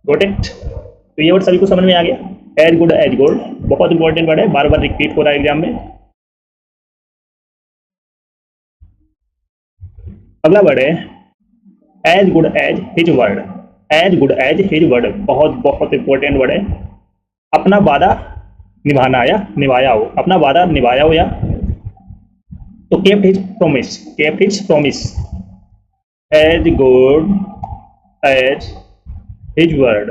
got it. तो ये वर्ड सभी को समझ में आ गया। एज गुड एज गोल्ड, बहुत इंपॉर्टेंट वर्ड है, बार बार रिपीट हो रहा है एग्जाम में। अगला वर्ड है as good as his word. As good as his word, बहुत बहुत इंपॉर्टेंट वर्ड है। अपना वादा निभाना या निभाया हो, अपना वादा निभाया हो, या तो kept his promise, kept his promise. As good as his word,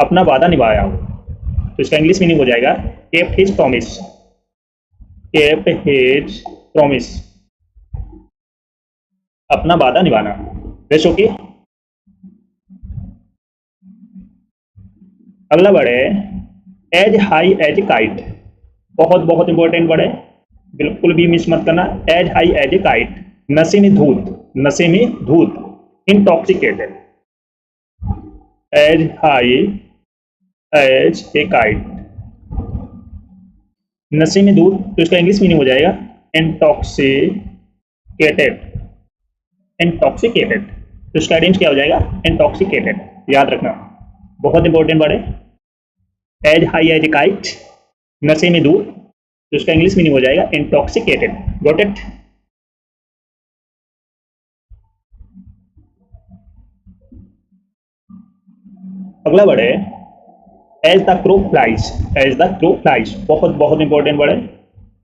अपना वादा निभाया हो, तो इसका इंग्लिश मीनिंग हो जाएगा kept his promise. Kept his promise, अपना वादा निभाना। जैसे ओके, अगला वर्ड है एज हाई एज काइट। बहुत बहुत इंपॉर्टेंट वर्ड है, बिल्कुल भी मिस मत करना। As high as a kite, नशे में धूत, नशे में धूत, intoxicated. As high as a kite, नशे में धूत, तो इसका इंग्लिश मीनिंग हो जाएगा इंटॉक्सिकेटेड। इंटॉक्सिकेटेड, तो इसका आइडेंटिटी क्या हो जाएगा? इंटॉक्सिकेटेड। याद रखना, बहुत इंपॉर्टेंट वर्ड है। As high as a kite, नशे में दूर, तो इसका इंग्लिश मीनिंग हो जाएगा इंटॉक्सिकेटेड। Got it? अगला वर्ड है as the crow flies. As the crow flies, बहुत बहुत इंपॉर्टेंट वर्ड है।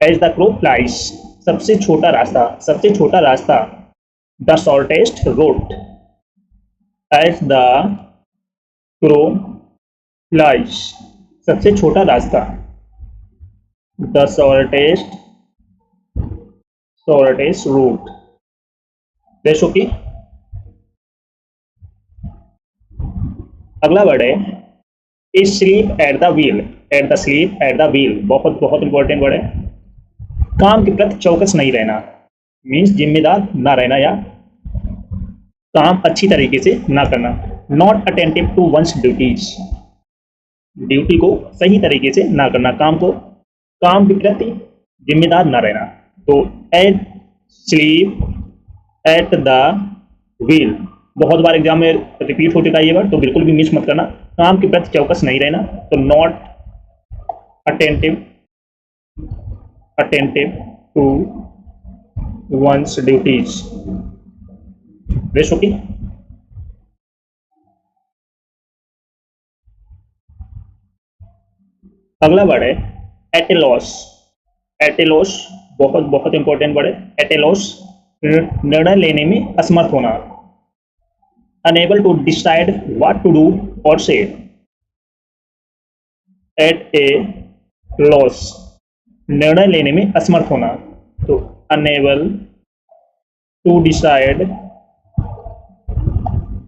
एज द क्रो फ्लाइज, सबसे छोटा रास्ता, सबसे छोटा रास्ता। The shortest road. As the crow flies, सबसे छोटा रास्ता। The shortest route. देखो कि अगला वर्ड है sleep at the wheel. At the sleep at the wheel, बहुत बहुत इंपॉर्टेंट वर्ड है। काम के प्रति चौकस नहीं रहना, मीन्स जिम्मेदार ना रहना या काम अच्छी तरीके से ना करना। Not attentive to one's duties, duty को सही तरीके से ना करना, काम के प्रति जिम्मेदार ना रहना। तो at sleep at the wheel, बहुत बार एग्जाम में रिपीट हो चुका है ये वर्ड, तो बिल्कुल भी मिस मत करना। काम के प्रति चौकस नहीं रहना, तो not attentive to one's duties. Best okay. अगला वर्ड है एटेलॉस। एटेलॉस बहुत बहुत इंपॉर्टेंट वर्ड है। एटेलॉस, निर्णय लेने में असमर्थ होना। Unable to decide what to do or say. Eight a loss, निर्णय लेने में असमर्थ होना। तो unable to decide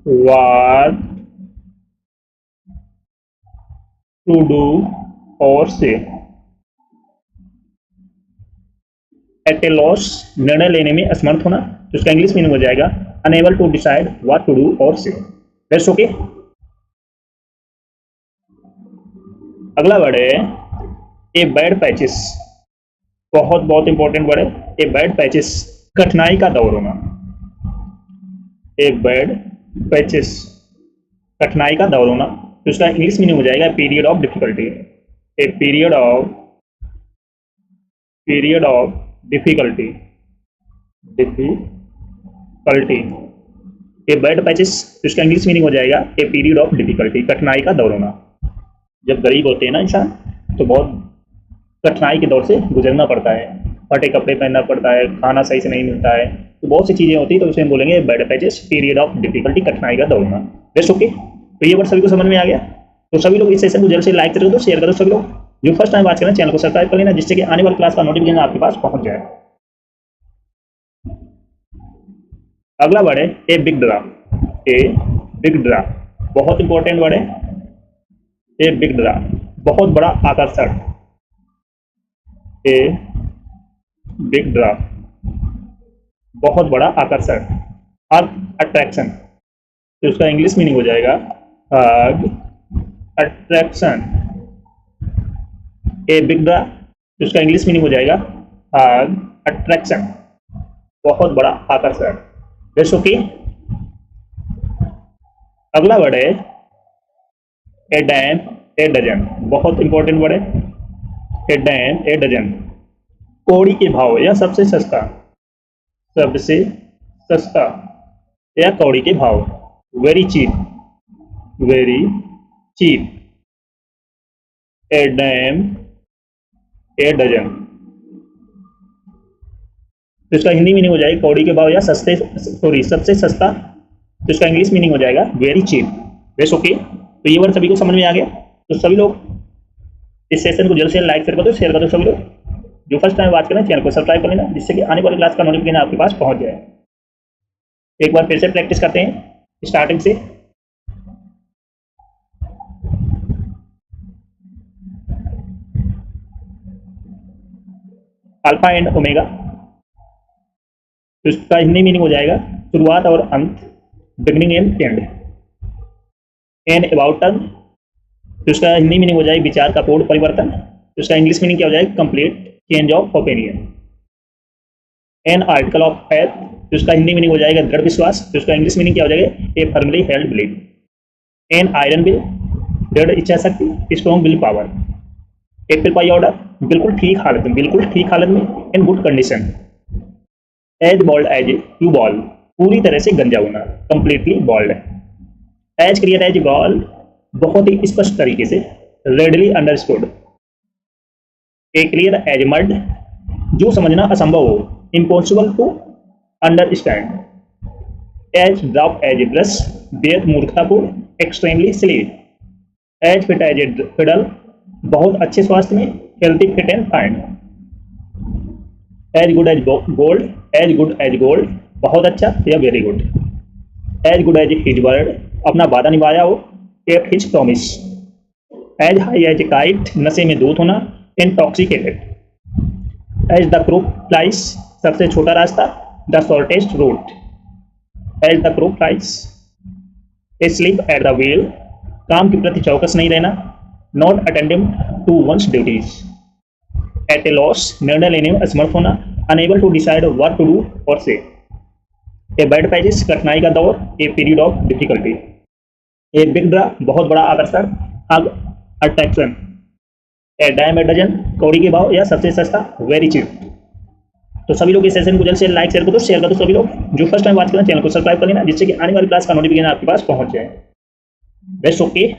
what to do or say. Eight a loss, निर्णय लेने में असमर्थ होना, तो इसका इंग्लिश मीनिंग हो जाएगा unable to decide what to do or say. That's okay. अगला वर्ड है ए बैड पैचेस। बहुत बहुत इंपॉर्टेंट वर्ड है। ए बैड पैचेस, कठिनाई का दौर होना। ए बैड पैचेस, कठिनाई का दौर होना, तो इसका इंग्लिश मीनिंग हो जाएगा period of difficulty. A period of difficulty. A bad patches, तो इसका इंग्लिश मीनिंग हो जाएगा ए पीरियड ऑफ डिफिकल्टी, कठिनाई का दौर होना। जब गरीब होते हैं ना इंसान, तो बहुत कठिनाई के दौर से गुजरना पड़ता है। फटे कपड़े पहनना पड़ता है, खाना सही से नहीं मिलता है, तो बहुत सी चीज़ें होती है, तो उसे हम बोलेंगे bad patches, period of difficulty, कठिनाई का दौर होना। Best okay. तो ये वर्ड सभी को समझ में आ गया। तो सभी लोग इस सेशन को जल्द से लाइक करो, शेयर करो। सभी लोग जो फर्स्ट टाइम वॉच करना, चैनल को सब्सक्राइब कर लेना, जिससे कि आने वाली क्लास का नोटिफिकेशन आपके पास पहुंच जाए। अगला वर्ड है ए बिग ड्रा। ए बिग ड्रा, बहुत इंपॉर्टेंट वर्ड है। ए बिग ड्रा, बहुत बड़ा आकर्षण। ए बिग ड्रा, बहुत बड़ा आकर्षण, अट्रैक्शन, तो उसका इंग्लिश मीनिंग हो जाएगा अट्रैक्शन। ए बिग ड्रा, तो उसका इंग्लिश मीनिंग हो जाएगा अट्रैक्शन, बहुत बड़ा आकर्षण। जैसो कि अगला वर्ड है ए डैम ए डजन। बहुत इंपॉर्टेंट वर्ड है। ए डैम ए डजन, कौड़ी के भाव या सबसे सस्ता, सबसे सस्ता या कौड़ी के भाव। Very cheap, very cheap. A dime a dozen, तो इसका हिंदी मीनिंग हो जाएगा कौड़ी के भाव या सबसे सस्ता, तो इसका इंग्लिश मीनिंग हो जाएगा वेरी चीप। Base okay. तो ये वर्ड सभी को समझ में आ गया। तो सभी लोग इस सेशन को जल्द से लाइक कर दो, शेयर कर दो। सभी लोग जो फर्स्ट टाइम बात करें चैनल को सब्सक्राइब कर लेना, जिससे कि आने वाली क्लास का नोटिफिकेशन आपके पास पहुंच जाए। एक बार फिर से प्रैक्टिस करते हैं स्टार्टिंग से। अल्फा एंड ओमेगा, तो इसका हिंदी मीनिंग हो जाएगा शुरुआत और अंत, beginning and end. An about turn, तो इसका हिंदी मीनिंग हो जाएगी विचार का पूर्ण परिवर्तन, तो इसका इंग्लिश मीनिंग क्या हो जाएगा complete change of opinion. N article of faith, तो इसका हिंदी मीनिंग हो जाएगा दृढ़ विश्वास, तो इसका इंग्लिश मीनिंग क्या हो जाएगा a firmly held belief. An iron will, दृढ़ इच्छा शक्ति, strong will power. Apple pie order, बिल्कुल ठीक हालत में, बिल्कुल ठीक हालत में, in good condition. As bald as you ball, पूरी तरह से गंजा होना, completely bald. As clear as bell, बहुत ही स्पष्ट तरीके से, readily understood. A clear as mud, जो समझना असंभव हो, impossible to understand. As drop as brush, बेहद मूर्खतापूर्ण, extremely silly. As fit as a fiddle, बहुत अच्छे स्वास्थ्य में, healthy fit and fine. As good as gold, as good as gold, बहुत अच्छा या very good. As good as his word, अपना वादा निभाया हो, kept his promise. As high as kite, नशे में दूत होना, intoxicated. As the crow flies, सबसे छोटा रास्ता, the shortest route. As the crow flies. Asleep at the wheel, काम के प्रति चौकस नहीं रहना, not attending to one's duties. At a loss, निर्णय लेने में असमर्थ होना, unable to decide what to do or say. A bad patch, कठिनाई का दौर, a period of difficulty. A big draw, बहुत बड़ा आकर्षण, अट्रैक्शन। ए डायम ए डजन, कौड़ी के भाव या सबसे सस्ता, वेरी चीप। तो सभी लोग इस सेशन को जल्द से लाइक शेयर कर दो। सभी लोग जो फर्स्ट टाइम बात करें चैनल को सब्सक्राइब कर लेना, जिससे कि आने वाली क्लास का नोटिफिकेशन आपके पास पहुंच जाए। Best okay.